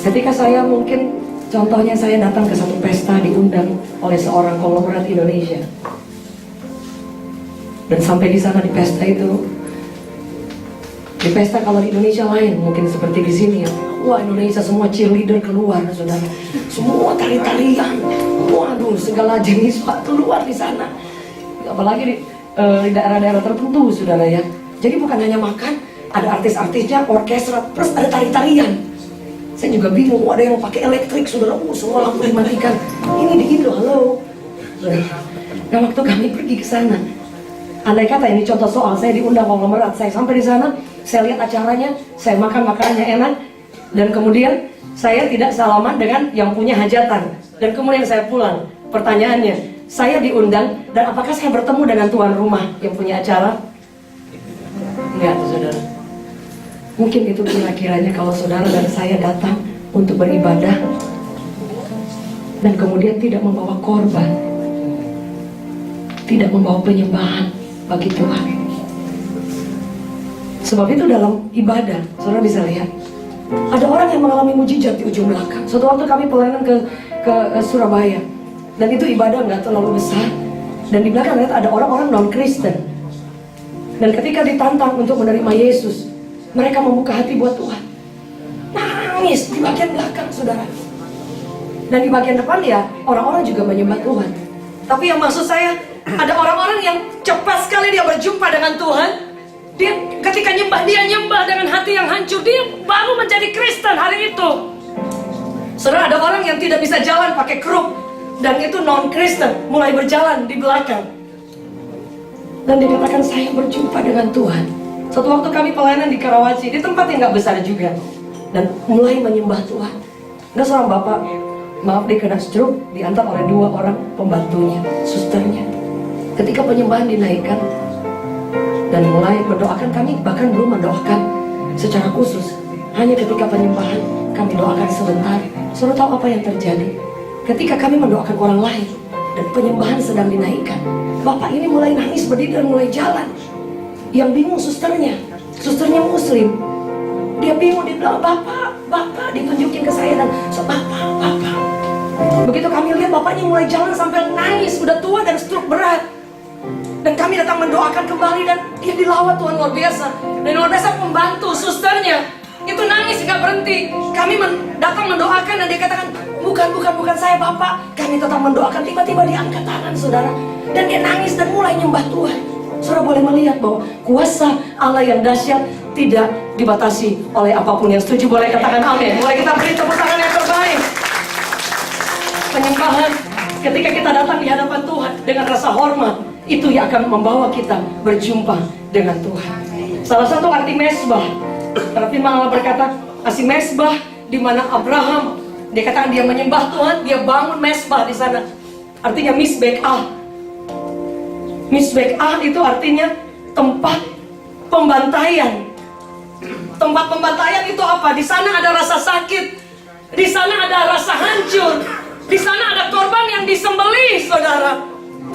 C: ketika saya mungkin contohnya saya datang ke satu pesta diundang oleh seorang konglomerat Indonesia, dan sampai di sana di pesta itu, di pesta kalau di Indonesia lain mungkin seperti di sini ya, wah Indonesia semua cheerleader keluar, saudara, semua tari-tarian, waduh segala jenis pak keluar di sana, apalagi di daerah-daerah tertentu, saudara ya. Jadi bukan hanya makan, ada artis-artisnya, orkestra, terus ada tari-tarian. Saya juga bingung, ada yang pakai elektrik, saudara, semua lampu dimatikan. Ini di Indo, halo. Nah waktu kami pergi ke sana, andai kata ini contoh soal, saya diundang konglomerat, saya sampai di sana, saya lihat acaranya, saya makan makanannya enak, dan kemudian saya tidak salaman dengan yang punya hajatan, dan kemudian saya pulang. Pertanyaannya, saya diundang, dan apakah saya bertemu dengan tuan rumah yang punya acara? Enggak, saudara. Mungkin itu kira-kiranya kalau saudara dan saya datang untuk beribadah dan kemudian tidak membawa korban, tidak membawa penyembahan bagi Tuhan. Sebab itu dalam ibadah, saudara bisa lihat, ada orang yang mengalami mujizat di ujung belakang. Suatu waktu kami pelayanan ke Surabaya, dan itu ibadah nggak terlalu besar, dan di belakang lihat ada orang-orang non-Kristen. Dan ketika ditantang untuk menerima Yesus, mereka membuka hati buat Tuhan. Nangis di bagian belakang, saudara. Dan di bagian depan ya, orang-orang juga menyembah Tuhan. Tapi yang maksud saya, ada orang-orang yang cepat sekali dia berjumpa dengan Tuhan. Dia ketika nyembah, dia nyembah dengan hati yang hancur. Dia baru menjadi Kristen hari itu. Saudara, ada orang yang tidak bisa jalan pakai kruk, dan itu non-Kristen, mulai berjalan di belakang. Dan dia katakan, saya berjumpa dengan Tuhan. Suatu waktu kami pelayanan di Karawaci, di tempat yang gak besar juga, dan mulai menyembah Tuhan. Ada seorang bapak, maaf dia kena stroke, diantar oleh 2 orang pembantunya, susternya. Ketika penyembahan dinaikkan dan mulai mendoakan, kami bahkan belum mendoakan secara khusus. Hanya ketika penyembahan kami doakan sebentar. Saudara tahu apa yang terjadi? Ketika kami mendoakan orang lain dan penyembahan sedang dinaikkan, bapak ini mulai nangis berdiri dan mulai jalan. Yang bingung susternya muslim. Dia bingung, dia bilang, bapak, ditunjukin ke saya dan bapak. Begitu kami lihat bapaknya mulai jalan sampai nangis, udah tua dan stroke berat. Dan kami datang mendoakan kembali dan dia dilawat Tuhan luar biasa. Dan luar biasa pembantu susternya itu nangis gak berhenti. Kami datang mendoakan dan dia katakan, bukan saya bapak. Kami tetap mendoakan, tiba-tiba dia angkat tangan, saudara. Dan dia nangis dan mulai nyembah Tuhan. Saudara boleh melihat bahwa kuasa Allah yang dahsyat tidak dibatasi oleh apapun. Yang setuju boleh katakan amin. Boleh kita beri tepuk tangan yang terbaik. Penyembahan ketika kita datang di hadapan Tuhan dengan rasa hormat, itu yang akan membawa kita berjumpa dengan Tuhan. Salah satu arti mesbah, karena firman Allah berkata, kasih mesbah di mana Abraham, dia katakan dia menyembah Tuhan, dia bangun mesbah di sana. Artinya misbekah. Misbekah itu artinya tempat pembantaian. Tempat pembantaian itu apa? Di sana ada rasa sakit, di sana ada rasa hancur, di sana ada korban yang disembelih, saudara.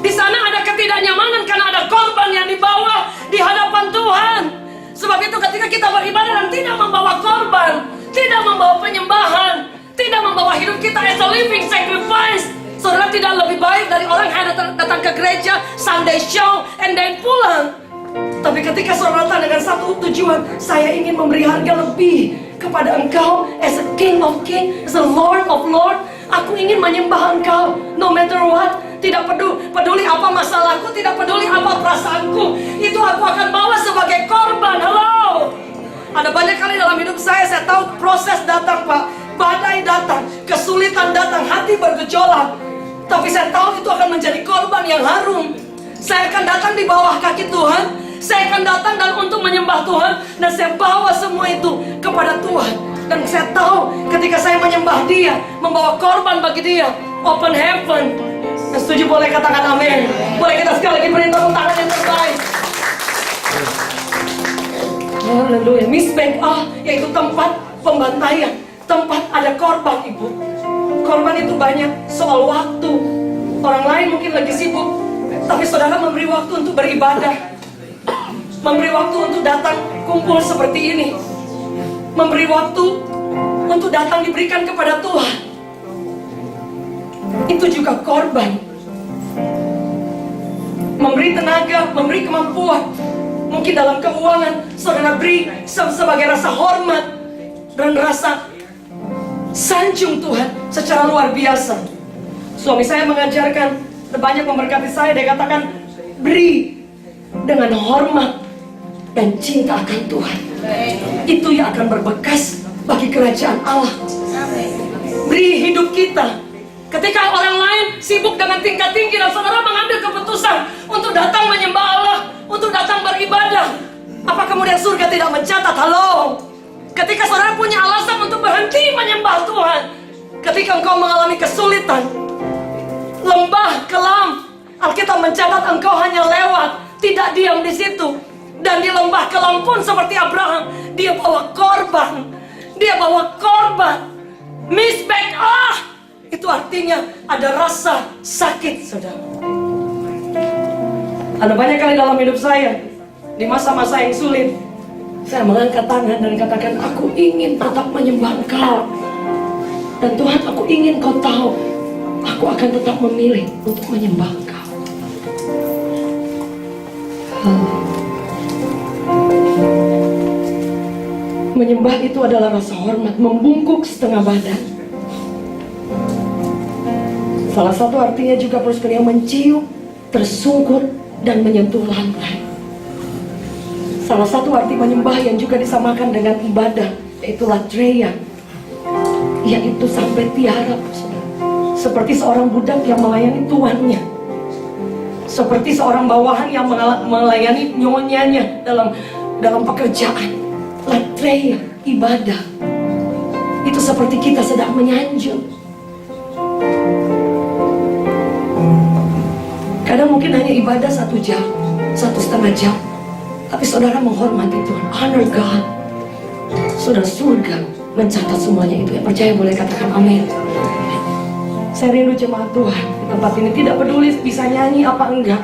C: Di sana ada ketidaknyamanan karena ada korban yang dibawa di hadapan Tuhan. Sebab itu ketika kita beribadah dan tidak membawa korban, tidak membawa penyembahan, tidak membawa hidup kita as a living sacrifice, saudara tidak lebih baik dari orang yang datang ke gereja, Sunday show, and then pulang. Tapi ketika saudara datang dengan satu tujuan, saya ingin memberi harga lebih kepada engkau as a King of King, as a Lord of Lord. Aku ingin menyembah engkau no matter what. Tidak peduli apa masalahku, tidak peduli apa perasaanku, itu aku akan bawa sebagai korban. Halo. Ada banyak kali dalam hidup saya tahu proses datang, Pak. Badai datang, kesulitan datang, hati bergejolak. Tapi saya tahu itu akan menjadi korban yang harum. Saya akan datang di bawah kaki Tuhan. Saya akan datang dan untuk menyembah Tuhan. Dan saya bawa semua itu kepada Tuhan. Dan saya tahu ketika saya menyembah Dia, membawa korban bagi Dia, open heaven. Setuju boleh katakan amin. Boleh kita sekali lagi beri tepuk tangan yang terbaik. Haleluya. Misbekah yaitu tempat pembantaian, tempat ada korban, Ibu. Korban itu banyak soal waktu. Orang lain mungkin lagi sibuk, tapi saudara memberi waktu untuk beribadah, memberi waktu untuk datang kumpul seperti ini, memberi waktu untuk datang diberikan kepada Tuhan. Itu juga korban. Memberi tenaga, memberi kemampuan. Mungkin dalam keuangan saudara beri sebagai rasa hormat dan rasa sanjung Tuhan secara luar biasa. Suami saya mengajarkan, banyak memberkati saya. Dia katakan, beri dengan hormat dan cinta akan Tuhan. Itu yang akan berbekas bagi kerajaan Allah. Beri hidup kita. Ketika orang lain sibuk dengan tingkat tinggi dan saudara mengambil keputusan untuk datang menyembah Allah, untuk datang beribadah, apa kemudian surga tidak mencatat? Halo. Ketika saudara punya alasan untuk berhenti menyembah Tuhan, ketika engkau mengalami kesulitan, lembah kelam, Alkitab mencatat engkau hanya lewat, tidak diam di situ. Dan di lembah kelam pun seperti Abraham, dia bawa korban. Dia bawa korban. Misbekah itu artinya ada rasa sakit, saudara. Ada banyak kali dalam hidup saya, di masa-masa yang sulit, saya mengangkat tangan dan katakan, aku ingin tetap menyembah Engkau. Dan Tuhan, aku ingin Kau tahu, aku akan tetap memilih untuk menyembah Engkau. Menyembah itu adalah rasa hormat, membungkuk setengah badan. Salah satu artinya juga yang mencium, tersungkur, dan menyentuh lantai. Salah satu arti menyembah yang juga disamakan dengan ibadah, yaitu latreia, yaitu sampai tiarap, saudara. Seperti seorang budak yang melayani tuannya, seperti seorang bawahan yang melayani nyonyanya dalam pekerjaan. Latreia, ibadah, itu seperti kita sedang menyanjung. Kadang mungkin hanya ibadah 1 jam, 1,5 jam, tapi saudara menghormati Tuhan, honor God. Saudara, surga mencatat semuanya itu. Yang percaya boleh katakan amin. Saya rindu jemaat Tuhan di tempat ini, tidak peduli bisa nyanyi apa enggak,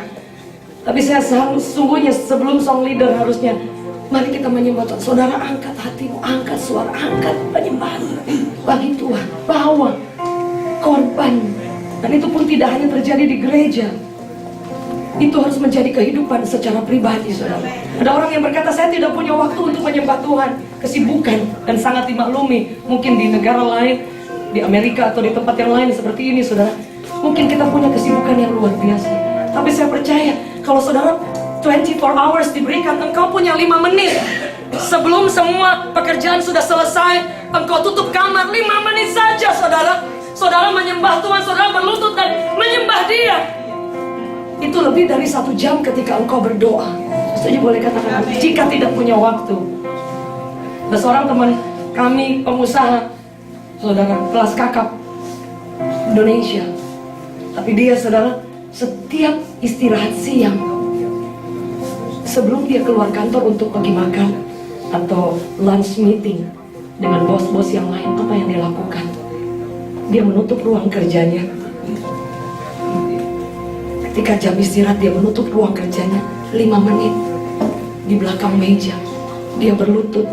C: tapi saya sesungguhnya sebelum song leader harusnya, mari kita menyembah Tuhan. Saudara, angkat hatimu, angkat suara, angkat penyembahan bagi Tuhan, bawa korban. Dan itu pun tidak hanya terjadi di gereja, itu harus menjadi kehidupan secara pribadi, saudara. Ada orang yang berkata, saya tidak punya waktu untuk menyembah Tuhan, kesibukan, dan sangat dimaklumi. Mungkin di negara lain, di Amerika atau di tempat yang lain seperti ini, saudara, mungkin kita punya kesibukan yang luar biasa. Tapi saya percaya, kalau saudara 24 hours diberikan, engkau punya 5 menit sebelum semua pekerjaan sudah selesai, engkau tutup kamar 5 menit saja, saudara. Saudara menyembah Tuhan, saudara berlutut dan menyembah Dia. Itu lebih dari 1 jam ketika engkau berdoa. Setuju boleh katakan jika tidak punya waktu. Ada seorang teman kami, pengusaha, saudara, kelas kakap Indonesia. Tapi dia, saudara, setiap istirahat siang sebelum dia keluar kantor untuk pergi makan atau lunch meeting dengan bos-bos yang lain, apa yang dia lakukan? Dia menutup ruang kerjanya. Ketika jam istirahat, dia menutup ruang kerjanya 5 menit di belakang meja. Dia berlutut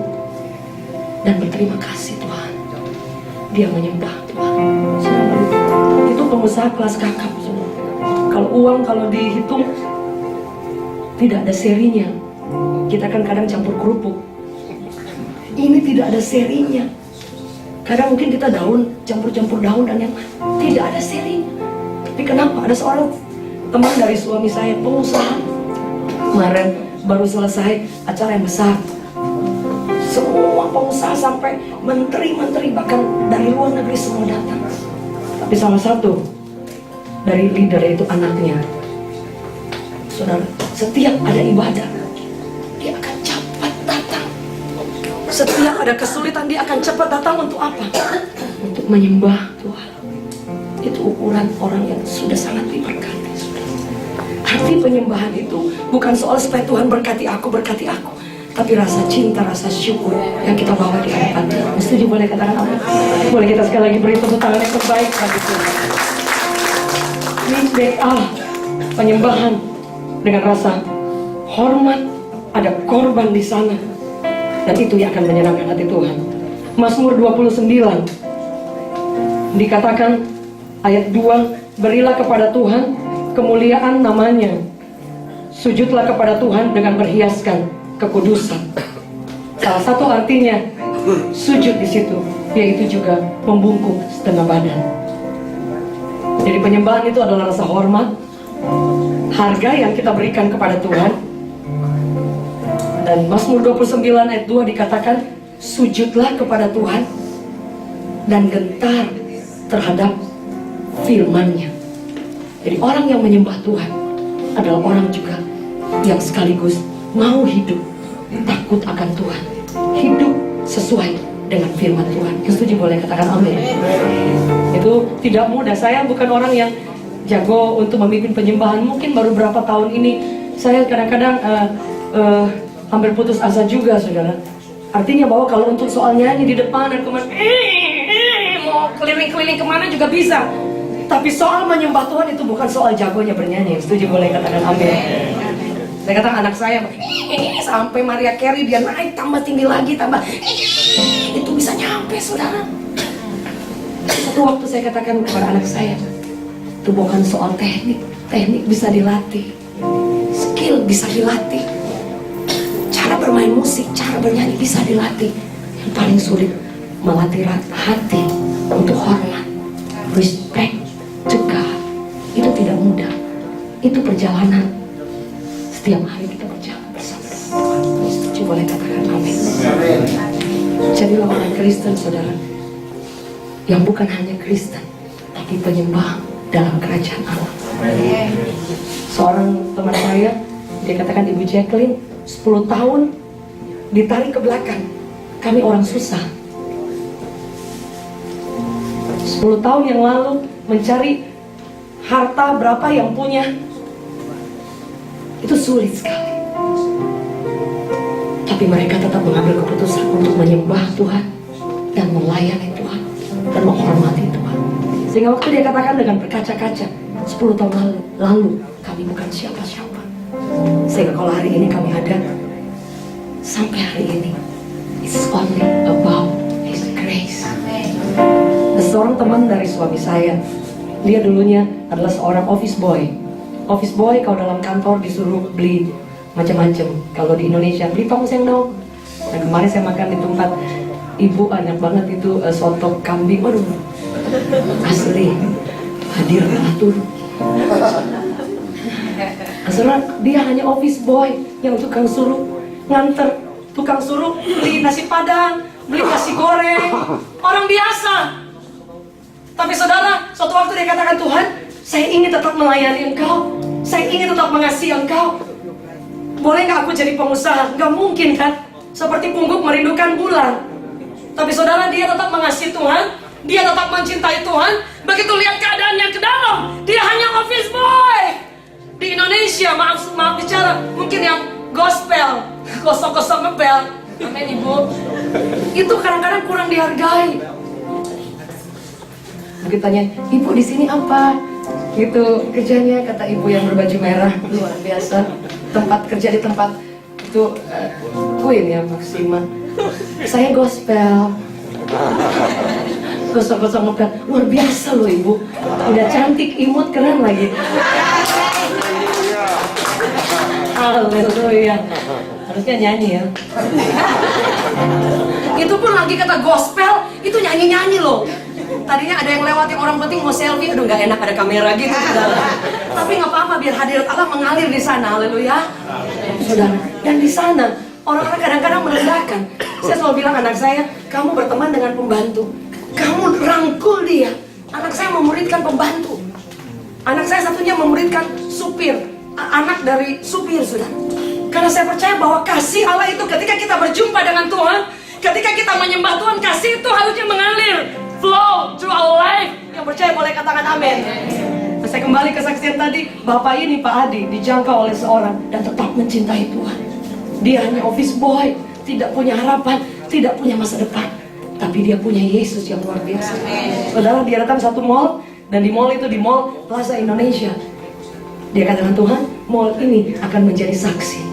C: dan berterima kasih Tuhan. Dia menyembah Tuhan. Itu pengusaha kelas kakap. Kalau uang kalau dihitung tidak ada serinya. Kita kan kadang campur kerupuk. Ini tidak ada serinya. Kadang mungkin kita campur-campur daun dan yang lain. Tidak ada serinya. Tapi kenapa? Ada seorang teman dari suami saya, pengusaha. Kemarin baru selesai acara yang besar. Semua pengusaha sampai menteri-menteri bahkan dari luar negeri semua datang. Tapi salah satu dari leader yaitu anaknya. Saudara, setiap ada ibadah, dia akan cepat datang. Setiap ada kesulitan, dia akan cepat datang untuk apa? Untuk menyembah Tuhan. Itu ukuran orang yang sudah sangat diberkati. Arti penyembahan itu bukan soal supaya Tuhan berkati aku, tapi rasa cinta, rasa syukur yang kita bawa di hadapan Tuhan. Setuju? Boleh katakan amin? Boleh kita sekali lagi beri tepuk tangan yang terbaik bagi Tuhan. Ini doa penyembahan dengan rasa hormat, ada korban di sana, dan itu yang akan menyenangkan hati Tuhan. Mazmur 29 dikatakan ayat 2, berilah kepada Tuhan kemuliaan namanya, sujudlah kepada Tuhan dengan berhiaskan kekudusan. Salah satu artinya sujud di situ, yaitu juga membungkuk setengah badan. Jadi penyembahan itu adalah rasa hormat, harga yang kita berikan kepada Tuhan. Dan Mazmur 29 ayat 2 dikatakan, sujudlah kepada Tuhan dan gentar terhadap firman-Nya. Jadi orang yang menyembah Tuhan adalah orang juga yang sekaligus mau hidup takut akan Tuhan, hidup sesuai dengan firman Tuhan. Yang setuju boleh katakan amin. Itu tidak mudah. Saya bukan orang yang jago untuk memimpin penyembahan. Mungkin baru berapa tahun ini saya kadang-kadang hampir putus asa juga, saudara. Artinya bahwa kalau untuk soal nyanyi di depan dan kemana, mau keliling-keliling kemana juga bisa. Tapi soal menyembah Tuhan itu bukan soal jagonya bernyanyi. Setuju boleh katakan amin. Saya katakan anak saya, sampai Maria Carey dia naik tambah tinggi lagi, itu bisa nyampe, saudara. Satu waktu saya katakan kepada anak saya, itu bukan soal teknik bisa dilatih, skill bisa dilatih, cara bermain musik, cara bernyanyi bisa dilatih. Yang paling sulit melatih hati untuk hormat, respect, cegah. Itu tidak mudah. Itu perjalanan. Setiap hari kita berjalan bersama Tuhan. Setuju boleh katakan amin. Jadilah orang Kristen, saudara, yang bukan hanya Kristen, tapi penyembah dalam kerajaan Allah. Seorang teman saya, dia katakan Ibu Jacqueline, 10 tahun ditarik ke belakang. Kami orang susah. 10 tahun yang lalu mencari harta berapa yang punya, itu sulit sekali. Tapi mereka tetap mengambil keputusan untuk menyembah Tuhan dan melayani Tuhan dan menghormati Tuhan. Sehingga waktu dia katakan dengan berkaca-kaca, 10 tahun lalu kami bukan siapa-siapa. Sehingga kalau hari ini kami ada, sampai hari ini, it's only about His grace. Seorang teman dari suami saya, dia dulunya adalah seorang office boy. Office boy kalau dalam kantor disuruh beli macam-macam. Kalau di Indonesia beli tongseng dong. Dan kemarin saya makan di tempat ibu, banyak banget itu soto kambing. Waduh, asli hadir atur. Karena dia hanya office boy yang tukang suruh nganter, tukang suruh beli nasi padang, beli nasi goreng, orang biasa. Tapi saudara, suatu waktu dia katakan, Tuhan, saya ingin tetap melayani Engkau, saya ingin tetap mengasihi Engkau. Boleh nggak aku jadi pengusaha? Nggak mungkin kan? Seperti pungguk merindukan bulan. Tapi saudara, dia tetap mengasihi Tuhan, dia tetap mencintai Tuhan. Begitu lihat keadaan yang ke dalam, dia hanya office boy. Di Indonesia, maaf bicara, mungkin yang gospel, kosong-kosong ngebel. Amin Ibu. Itu kadang-kadang kurang dihargai. Begitu tanya, Ibu di sini apa? Gitu kerjanya, kata ibu yang berbaju merah, luar biasa. Tempat kerja di tempat itu Queen ya Maksima. Saya gospel. Kosong-kosong ngebel, luar biasa loh Ibu. Udah cantik, imut, keren lagi. Haleluya. Harusnya nyanyi ya. Itu pun lagi kata gospel, itu nyanyi-nyanyi loh. Tadinya ada yang lewat yang orang penting mau selfie, aduh nggak enak ada kamera gitu. Tapi nggak apa-apa, biar hadirat Allah mengalir di sana. Haleluya. Saudara, dan di sana orang-orang kadang-kadang merendahkan. Saya selalu bilang anak saya, kamu berteman dengan pembantu, kamu rangkul dia. Anak saya memuridkan pembantu. Anak saya satunya memuridkan supir, anak dari supir, sudah. Karena saya percaya bahwa kasih Allah itu ketika kita berjumpa dengan Tuhan, ketika kita menyembah Tuhan, kasih itu harusnya mengalir, flow through our life. Yang percaya boleh katakan amin. Saya kembali ke saksian tadi, Bapak ini Pak Adi dijangkau oleh seorang dan tetap mencintai Tuhan. Dia hanya office boy, tidak punya harapan, tidak punya masa depan, tapi dia punya Yesus yang luar biasa. Saudara, dia datang satu mall, dan di mall itu, di mall Plaza Indonesia, dia katakan, Tuhan, mall ini akan menjadi saksi.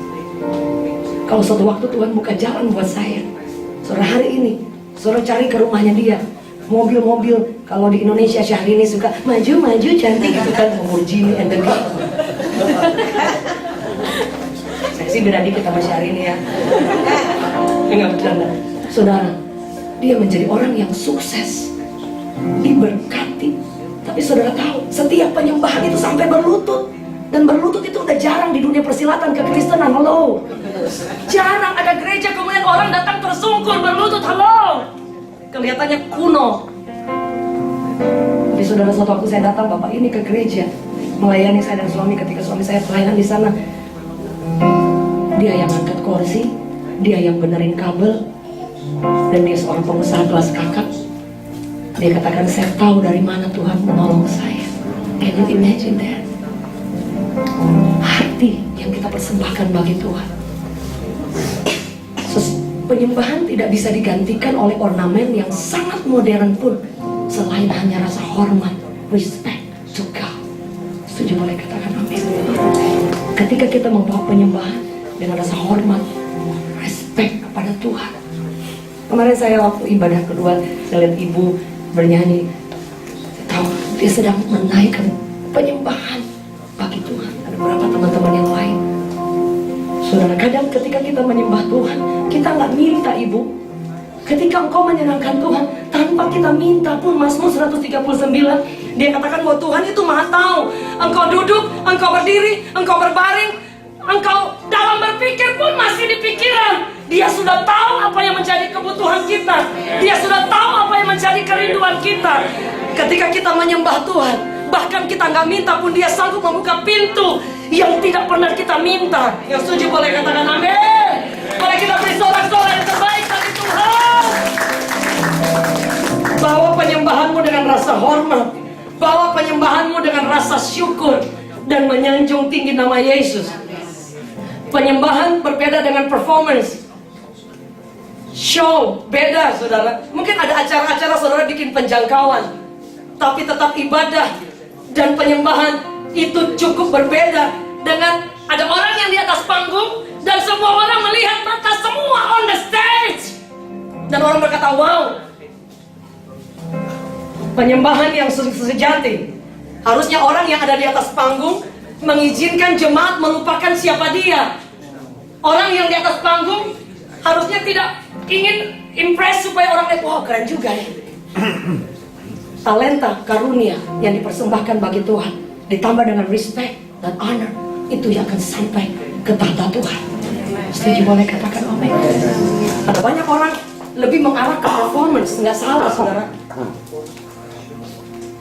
C: Kalau suatu waktu Tuhan buka jalan buat saya, saudara, hari ini saudara cari ke rumahnya dia, mobil-mobil. Kalau di Indonesia Syahrini suka maju-maju cantik gitu kan, Lamborghini and the Gang. Saya sih beda dikit sama Syahrini ya. Enggak bercanda. Saudara, dia menjadi orang yang sukses, diberkati. Tapi saudara tahu, setiap penyembahan itu sampai berlutut. Dan berlutut itu udah jarang di dunia persilatan kekristenan. Halo, jarang ada gereja kemudian orang datang tersungkur berlutut. Halo, kelihatannya kuno. Tapi saudara, suatu waktu saya datang, Bapak ini ke gereja melayani saya dan suami. Ketika suami saya pelayanan di sana, dia yang angkat kursi, dia yang benerin kabel, dan dia seorang pengusaha kelas kakap. Dia katakan, saya tahu dari mana Tuhan menolong saya. Can you imagine that? Hati yang kita persembahkan bagi Tuhan. Penyembahan tidak bisa digantikan oleh ornamen yang sangat modern pun, selain hanya rasa hormat, respect to God. Setuju boleh katakan amin. Ketika kita membawa penyembahan dengan rasa hormat, respect kepada Tuhan. Kemarin saya waktu ibadah kedua, saya lihat ibu bernyanyi. Saya tahu dia sedang menaikkan penyembahan bagi Tuhan. Ada beberapa teman-teman yang lain. Saudara, kadang ketika kita menyembah Tuhan, kita nggak minta ibu. Ketika engkau menyenangkan Tuhan, tanpa kita minta pun, Mazmur 139, dia katakan bahwa Tuhan itu maha tahu. Engkau duduk, engkau berdiri, engkau berbaring, engkau dalam berpikir pun masih di pikiran. Dia sudah tahu apa yang menjadi kebutuhan kita. Dia sudah tahu apa yang menjadi kerinduan kita. Ketika kita menyembah Tuhan, bahkan kita nggak minta pun dia sanggup membuka pintu yang tidak pernah kita minta. Yang setuju boleh katakan amin. Boleh kita beri sorak-sorai yang terbaik bagi Tuhan. Bawa penyembahanmu dengan rasa hormat, bawa penyembahanmu dengan rasa syukur, dan menyanjung tinggi nama Yesus. Penyembahan berbeda dengan performance. Show beda, saudara. Mungkin ada acara-acara saudara bikin penjangkauan, tapi tetap ibadah dan penyembahan itu cukup berbeda dengan ada orang yang di atas panggung dan semua orang melihat mereka semua on the stage, dan orang berkata wow. Penyembahan yang sejati, harusnya orang yang ada di atas panggung mengizinkan jemaat melupakan siapa dia. Orang yang di atas panggung harusnya tidak ingin impress supaya orang lihat, wow keren juga ya. Talenta, karunia yang dipersembahkan bagi Tuhan, ditambah dengan respect dan honor, itu yang akan sampai ke tahta Tuhan. Setuju boleh katakan amin. Ada banyak orang lebih mengarah ke performance, nggak salah saudara.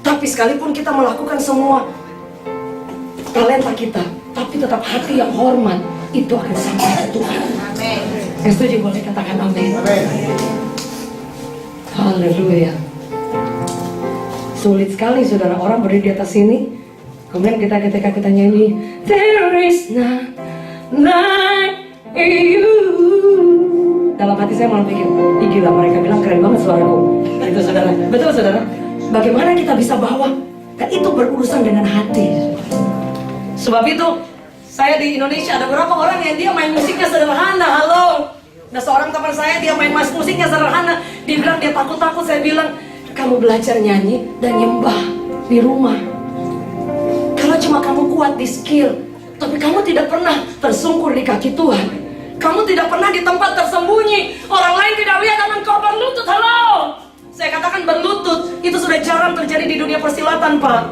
C: Tapi sekalipun kita melakukan semua talenta kita, tapi tetap hati yang hormat, itu akan sampai ke Tuhan. Yang setuju boleh katakan amin. Haleluya. Sulit sekali saudara, orang berdiri di atas sini, kemudian ketika kita nyanyi There is none like dalam hati saya malah pikir, ih gila, mereka bilang keren banget suaraku. Itu saudara, betul saudara. Bagaimana kita bisa bawa? Dan itu berurusan dengan hati. Sebab itu saya di Indonesia ada beberapa orang yang dia main musiknya sederhana. Halo, ada seorang teman saya dia main musiknya sederhana. Dia bilang dia takut-takut. Saya bilang, kamu belajar nyanyi dan nyembah di rumah. Kalau cuma kamu kuat di skill, tapi kamu tidak pernah tersungkur di kaki Tuhan, kamu tidak pernah di tempat tersembunyi, orang lain tidak lihat dan engkau berlutut. Halo, saya katakan berlutut itu sudah jarang terjadi di dunia persilatan, Pak.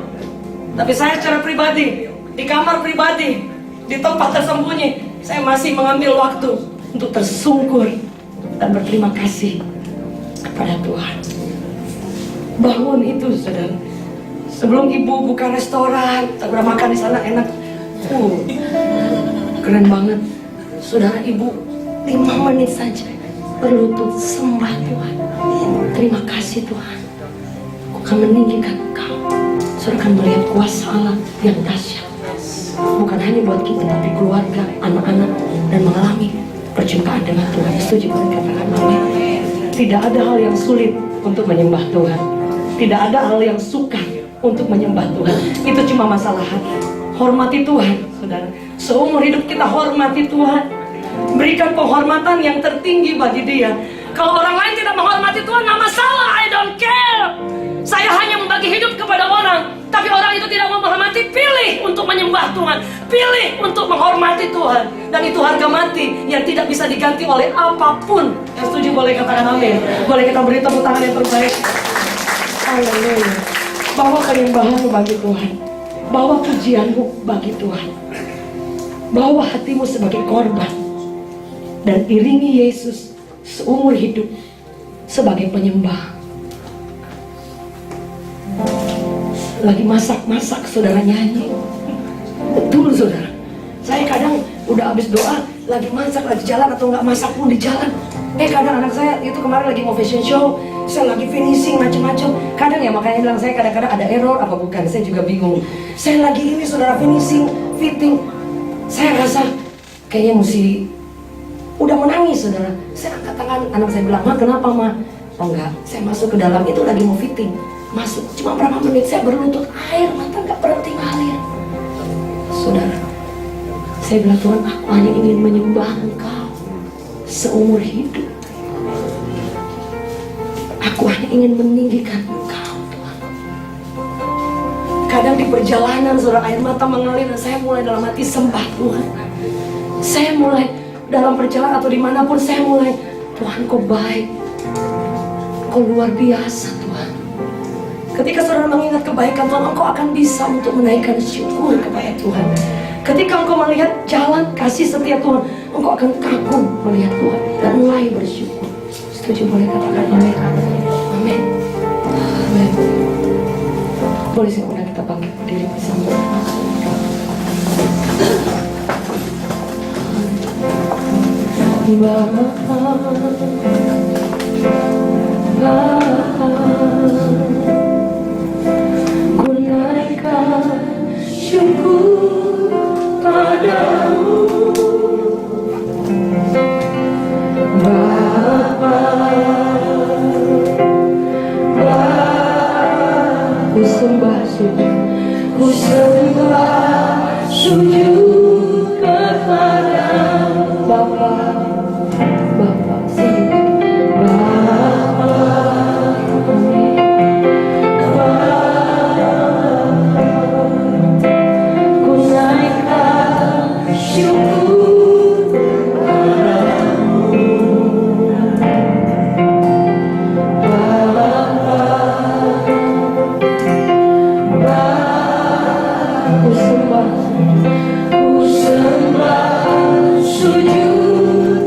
C: Tapi saya secara pribadi, di kamar pribadi, di tempat tersembunyi, saya masih mengambil waktu untuk tersungkur dan berterima kasih kepada Tuhan. Bangun itu, saudara. Sebelum ibu buka restoran, kita makan di sana enak. Keren banget. Saudara, ibu 5 menit saja berlutut sembah Tuhan. Terima kasih Tuhan, aku akan meninggikan Engkau. Saudara akan melihat kuasa Allah yang dahsyat. Bukan hanya buat kita, tapi keluarga, anak-anak, dan mengalami perjumpaan dengan Tuhan. Setuju dengan katakan amin. Tidak ada hal yang sulit untuk menyembah Tuhan. Tidak ada hal yang sukar untuk menyembah Tuhan. Itu cuma masalah hati. Hormati Tuhan, saudara. Seumur hidup kita hormati Tuhan. Berikan penghormatan yang tertinggi bagi Dia. Kalau orang lain tidak menghormati Tuhan, nggak masalah, I don't care. Saya hanya membagi hidup kepada orang, tapi orang itu tidak mau menghormati. Pilih untuk menyembah Tuhan, pilih untuk menghormati Tuhan. Dan itu harga mati yang tidak bisa diganti oleh apapun. Yang setuju boleh katakan amin. Boleh kita beri tepuk tangan yang terbaik. Haleluya. Bawa penyembahanmu bagi Tuhan, bawa pujianmu bagi Tuhan, bawa hatimu sebagai korban, dan iringi Yesus seumur hidup sebagai penyembah. Lagi masak-masak saudara nyanyi. Betul saudara. Saya kadang udah habis doa, lagi masak, lagi jalan atau nggak masak pun di jalan. Kadang anak saya itu kemarin lagi mau fashion show, saya lagi finishing macam-macam. Kadang ya makanya bilang saya kadang-kadang ada error apa bukan, saya juga bingung. Saya lagi ini saudara finishing, fitting. Saya rasa kayaknya mesti udah menangis saudara. Saya angkat tangan, anak saya bilang, "Ma, kenapa Ma?" Oh enggak, saya masuk ke dalam itu lagi mau fitting. Masuk, cuma berapa menit saya berlutut, air mata nggak berhenti ngalir. Saudara, saya bilang, Tuhan, aku hanya ingin menyembah Engkau seumur hidup. Aku hanya ingin meninggikan Engkau, Tuhan. Kadang di perjalanan, saudara, air mata mengalir dan saya mulai dalam hati sembah Tuhan. Saya mulai dalam perjalanan atau dimanapun saya mulai, Tuhan Kau baik, Kau luar biasa Tuhan. Ketika saudara mengingat kebaikan Tuhan, engkau akan bisa untuk menaikkan syukur kepada Tuhan. Ketika engkau melihat jalan kasih setia Tuhan, engkau akan kagum melihat Tuhan dan mulai bersyukur. Setuju boleh katakan amin. Amin. Amin. Boleh sekarang kita bangkit berdiri bersama. Ku naikkan syukur padamu, Bapa. Ku sembah sujud, ku sembah sujud kepadamu, Bapa. Bapa, sing Bapa. Ku naikkan syukur padamu, Bapa. Ku sembah sujud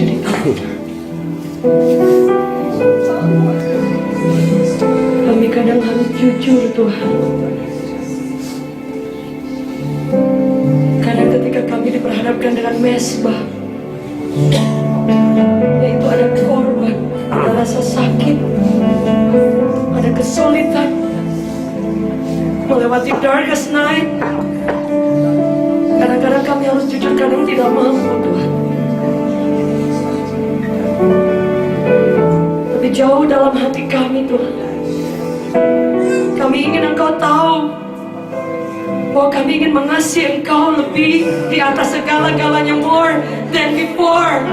C: menjadi Tuhan. Kami kadang harus jujur Tuhan. Kadang ketika kami diperhadapkan dengan mesbah, yaitu ada korban, ada rasa sakit, ada kesulitan, melewati darkest night. Kadang-kadang kami harus jujur, kadang tidak mampu Tuhan. Tapi jauh dalam hati kami Tuhan, kami ingin Engkau tahu bahwa kami ingin mengasihi Engkau lebih di atas segala-galanya, more than before.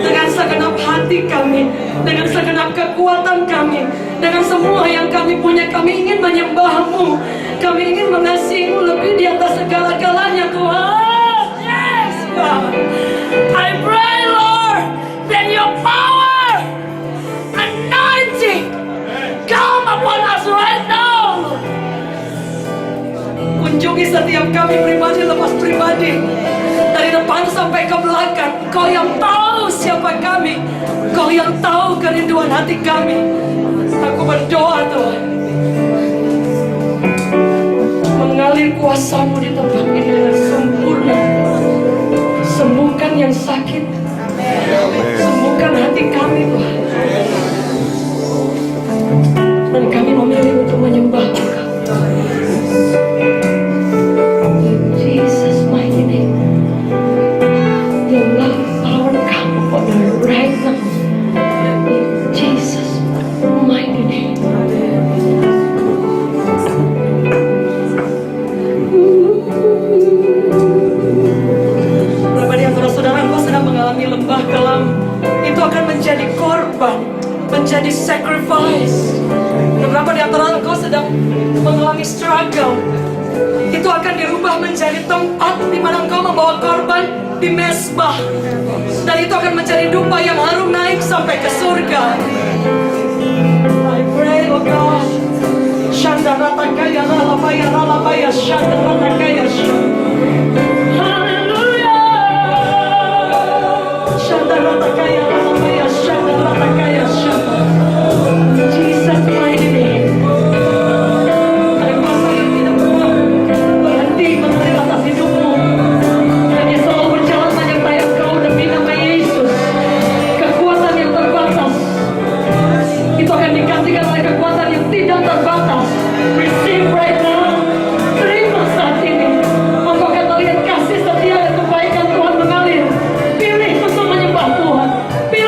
C: Dengan segenap hati kami, dengan segenap kekuatan kami, dengan semua yang kami punya, kami ingin menyembah-Mu. Kami ingin mengasihi-Mu lebih di atas segala-galanya Tuhan. Yes God, I pray Lord that your power, anointing come upon us right now. Kunjungi setiap kami pribadi lepas pribadi, dari depan sampai ke belakang. Kau yang tahu siapa kami, Kau yang tahu kerinduan hati kami. Aku berdoa Tuhan, mengalir kuasa-Mu di tempat ini dengan sempurna. Sembuhkan yang sakit, sembuhkan hati kami Tuhan. Dan kami memilih untuk menyembah Engkau. In Jesus' mighty name, your love, power, come upon her right now. In Jesus' mighty name. Berapa di antara saudara engkau sedang mengalami lembah kelam, itu akan menjadi korban, menjadi sacrifice. Beberapa di antara engkau sedang mengalami struggle, itu akan dirubah menjadi tempat di mana engkau membawa korban di mesbah, dan itu akan menjadi dupa yang harum naik sampai ke surga. I pray, oh God, Shandarakaya Ralabaya Ralabaya Shandarakaya Hallelujah. Shandarakaya Ralabaya Shandarakaya Jesus mighty name. Ada kuasa yang tidak pernah berhenti mengalir atas hidupmu, dan dia selalu berjalan menyertai engkau demi nama Yesus. Kekuatan yang terbatas itu akan digantikan oleh kekuatan yang tidak terbatas. Receive right now. Terima saat ini. Engkau akan melihat kasih setia dan kebaikan Tuhan mengalir. Pilih untuk menyembah Tuhan. Pilih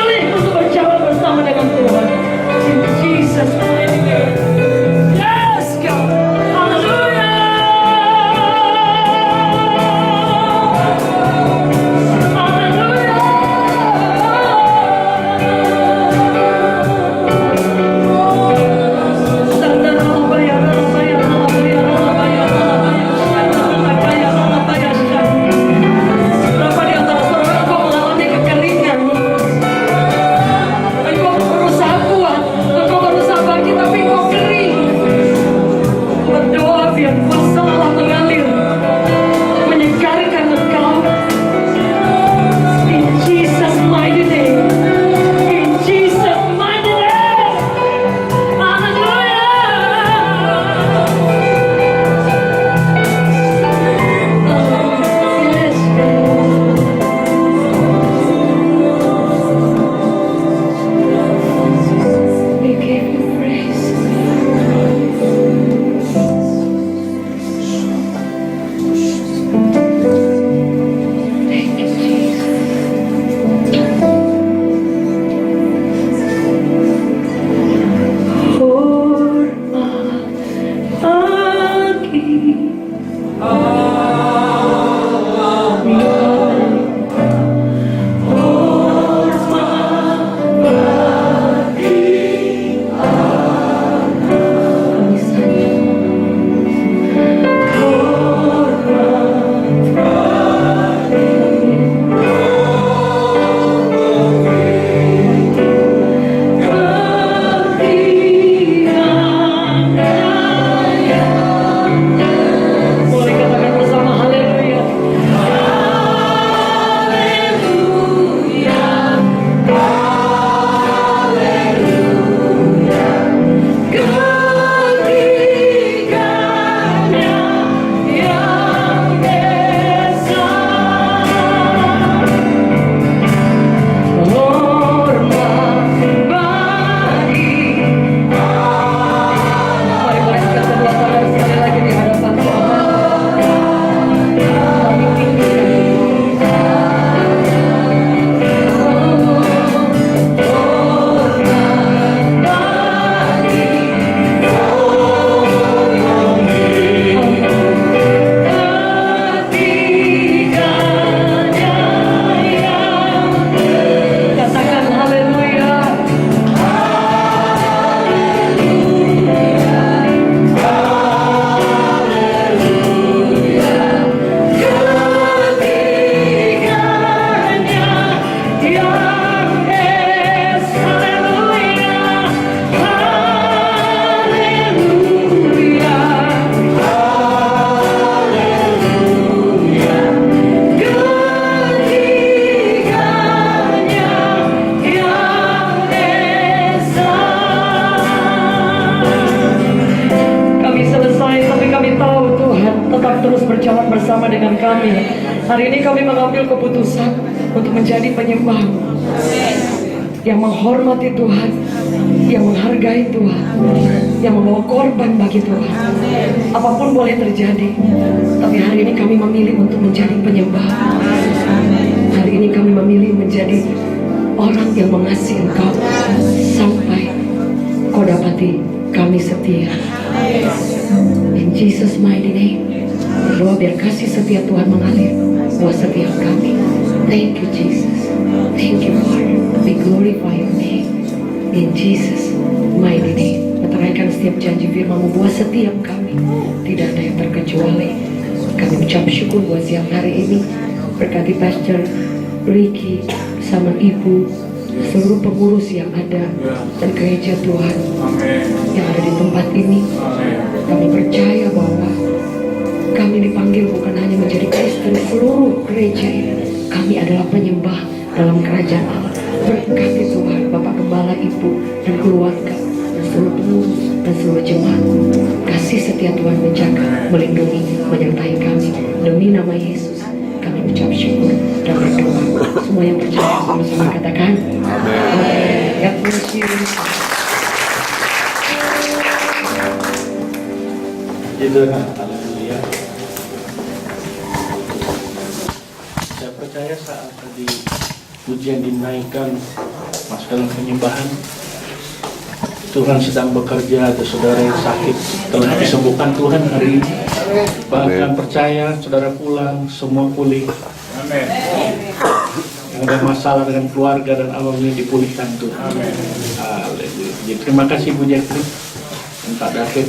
C: Hari ini kami mengambil keputusan untuk menjadi penyembah yang menghormati Tuhan, yang menghargai Tuhan, yang membawa korban bagi Tuhan. Apapun boleh terjadi, tapi hari ini kami memilih untuk menjadi penyembah. Hari ini kami memilih menjadi orang yang mengasihi Engkau sampai Kau dapati kami setia. In Jesus mighty name, berdoa biar kasih setia Tuhan mengalir buat setiap kami. Thank you Jesus, thank you Lord. We glorify your name. In Jesus mighty name. Meteraikan setiap janji firman-Mu buat setiap kami. Tidak ada yang terkecuali. Kami ucap syukur buat siang hari ini. Berkati Pastor Ricky bersama Ibu, seluruh pengurus yang ada, dan gereja Tuhan yang ada di tempat ini. Kami percaya bahwa kami dipanggil bukan hanya menjadi Kristen seluruh gereja ini. Kami adalah penyembah dalam kerajaan Allah. Berkati Tuhan Bapak Gembala, Ibu dan keluarga, dan seluruh pengurus dan seluruh jemaat. Kasih setia Tuhan menjaga, melindungi, menyertai kami. Demi nama Yesus kami ucap syukur dan berdoa. Semua yang percaya sama-sama katakan amin. God bless you.
A: Haleluya. Saya percaya saat tadi pujian dinaikkan masuk dalam penyembahan, Tuhan sedang bekerja. Ada saudara yang sakit telah disembuhkan Tuhan hari ini. Bahkan percaya saudara pulang semua pulih.
B: Amin.
A: Yang ada masalah dengan keluarga dan alam ini dipulihkan Tuhan. Haleluya. Jadi terima kasih Bu Jeffrey dan Pak David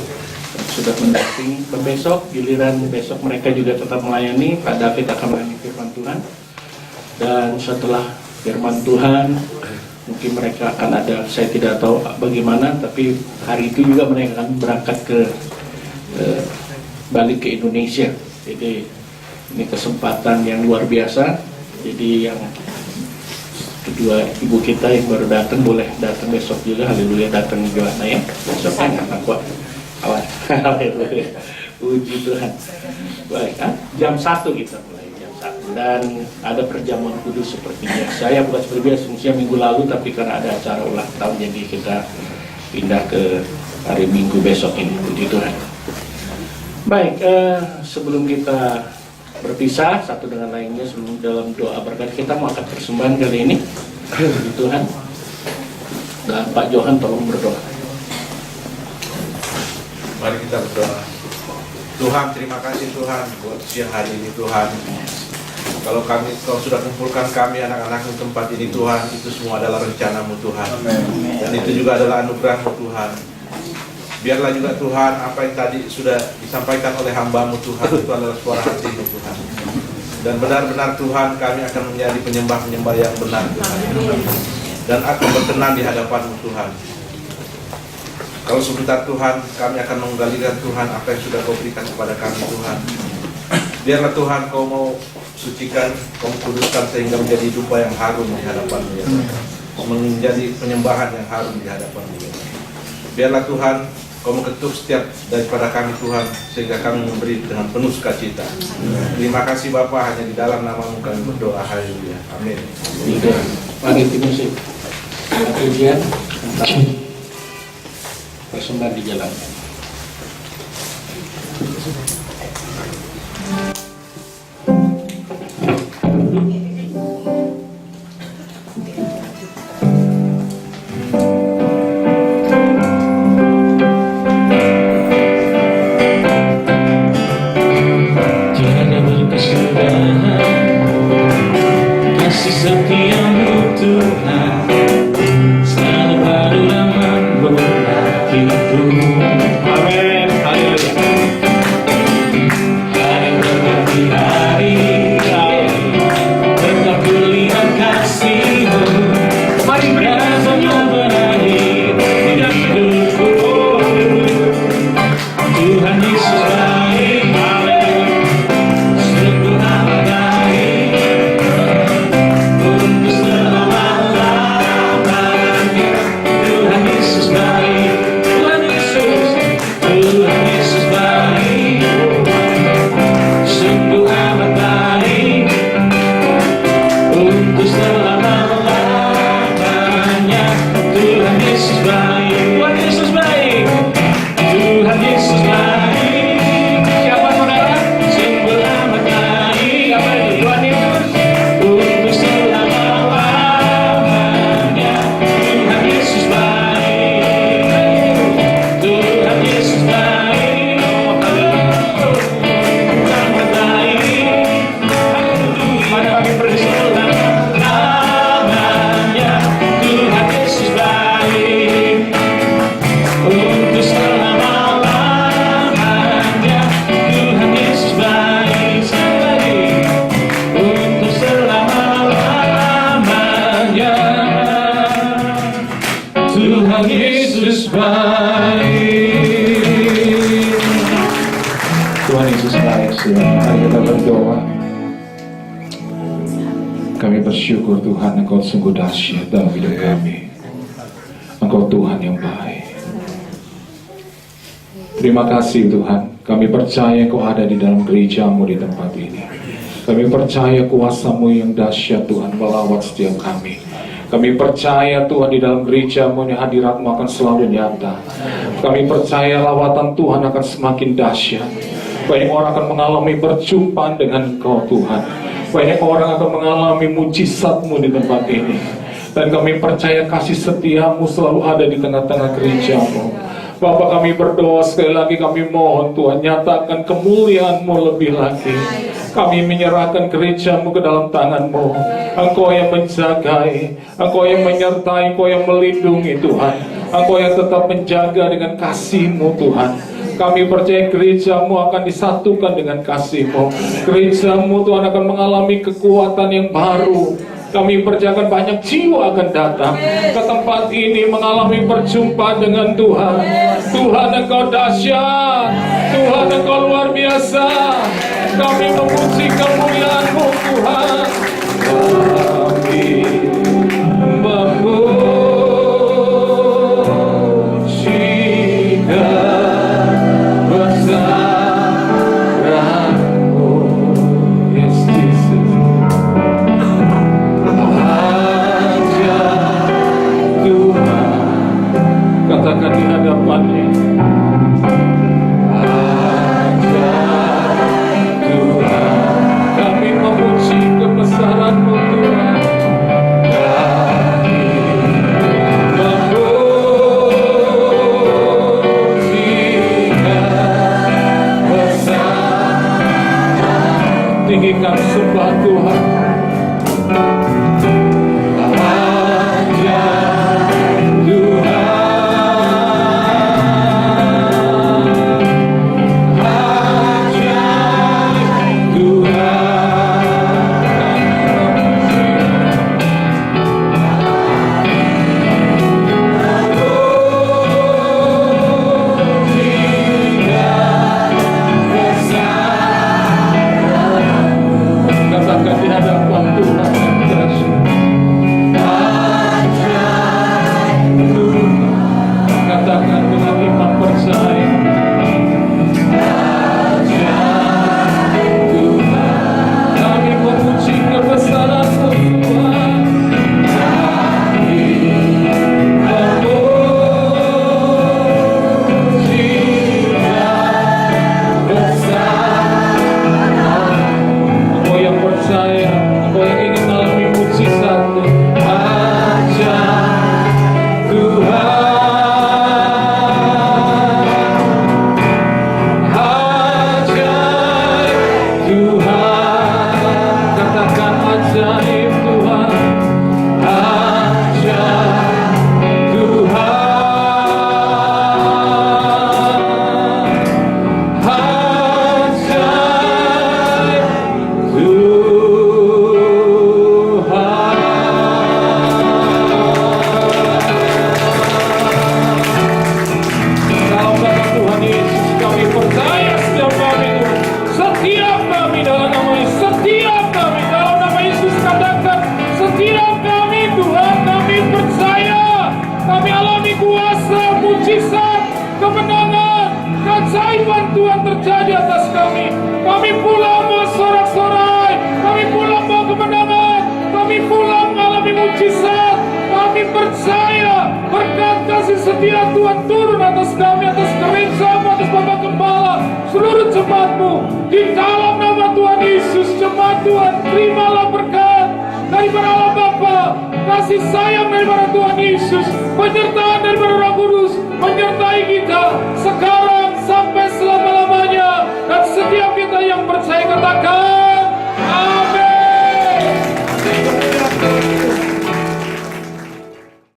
A: sudah mendampingi. Besok giliran besok mereka juga tetap melayani. Pak David akan melayani firman Tuhan. Dan setelah firman Tuhan mungkin mereka akan ada, saya tidak tahu bagaimana, tapi hari itu juga mereka akan berangkat ke balik ke Indonesia. Jadi ini kesempatan yang luar biasa. Jadi yang kedua ibu kita yang baru datang boleh datang besok juga. Haleluya, datang juga ya. Besok kan anak kuat. Haleluya. Puji Tuhan. Baik, jam 1 kita mulai. Dan ada perjamuan kudus seperti biasa. Ya bukan seperti biasa, mestinya minggu lalu, tapi karena ada acara ulang tahun jadi kita pindah ke hari Minggu besok ini. Puji Tuhan. Baik, sebelum kita berpisah satu dengan lainnya, sebelum dalam doa berkat kita mau angkat persembahan kali ini. Puji Tuhan. Dan Pak Johan tolong berdoa.
B: Mari kita berdoa. Tuhan, terima kasih Tuhan buat siang hari ini Tuhan. Kalau Kau sudah kumpulkan kami anak-anak di tempat ini Tuhan, itu semua adalah rencana-Mu Tuhan. Dan itu juga adalah anugerah-Mu Tuhan. Biarlah juga Tuhan apa yang tadi sudah disampaikan oleh hamba-Mu Tuhan, itu adalah suara hati-Mu Tuhan. Dan benar-benar Tuhan kami akan menjadi penyembah-penyembah yang benar Tuhan. Dan akan berkenan di hadapan-Mu Tuhan. Kalau sebentar Tuhan, kami akan menggalikan Tuhan apa yang sudah Kau berikan kepada kami Tuhan. Biarlah Tuhan Kau mau sucikan, Kau kuduskan sehingga menjadi dupa yang harum di hadapan-Mu ya Tuhan. Menjadi penyembahan yang harum di hadapan-Mu ya Tuhan. Biarlah Tuhan Kau mengetuk setiap daripada kami Tuhan, sehingga kami memberi dengan penuh sukacita. Terima kasih Bapa, hanya di dalam nama-Mu kami berdoa. Haleluya. Amin.
A: Mari kita musik. Pujian tentang persembahan dijalankan. Kasih setiamu Tuhan selalu berlama menghatiku. Amin. Haleluya. Tuhan Yesus baik.
D: Tuhan Yesus baik, saudara. Mari kita berdoa. Kami bersyukur Tuhan, Engkau sungguh dahsyat dalam hidup kami. Engkau Tuhan yang baik. Terima kasih Tuhan. Kami percaya Engkau ada di dalam gereja-Mu di tempat ini. Kami percaya kuasa-Mu yang dahsyat Tuhan melawat setiap kami. Kami percaya Tuhan di dalam gereja-Mu ini hadirat-Mu akan selalu nyata. Kami percaya lawatan Tuhan akan semakin dahsyat. Banyak orang akan mengalami perjumpaan dengan Engkau Tuhan. Banyak orang akan mengalami mujizat-Mu di tempat ini. Dan kami percaya kasih setia-Mu selalu ada di tengah-tengah gereja-Mu. Bapak, kami berdoa sekali lagi, kami mohon Tuhan nyatakan kemuliaan-Mu lebih lagi. Kami menyerahkan gereja-Mu ke dalam tangan-Mu. Engkau yang menjagai, Engkau yang menyertai, Engkau yang melindungi Tuhan. Engkau yang tetap menjaga dengan kasih-Mu Tuhan. Kami percaya gereja-Mu akan disatukan dengan kasih-Mu. Gereja-Mu Tuhan akan mengalami kekuatan yang baru. Kami percayakan banyak jiwa akan datang ke tempat ini mengalami perjumpaan dengan Tuhan. Tuhan Engkau dahsyat, Tuhan Engkau luar biasa. Kami memuji kemuliaan-Mu Tuhan. Kami memuji kebesaran-Mu, Yes Jesus. Katakan di hadapannya, ajaib Tuhan, kami memuji kebesaran-Mu Tuhan. Kami memuji kebesaran. Tinggikan sembah Tuhan. Setia Tuhan turun atas kami, atas gereja, atas Bapak Gembala, seluruh jemaat-Mu. Di dalam nama Tuhan Yesus, jemaat Tuhan, terimalah berkat daripada Allah Bapa, kasih sayang daripada Tuhan Yesus, penyertaan daripada Roh Kudus, menyertai kita sekarang sampai selama-lamanya. Dan setiap kita yang percaya katakan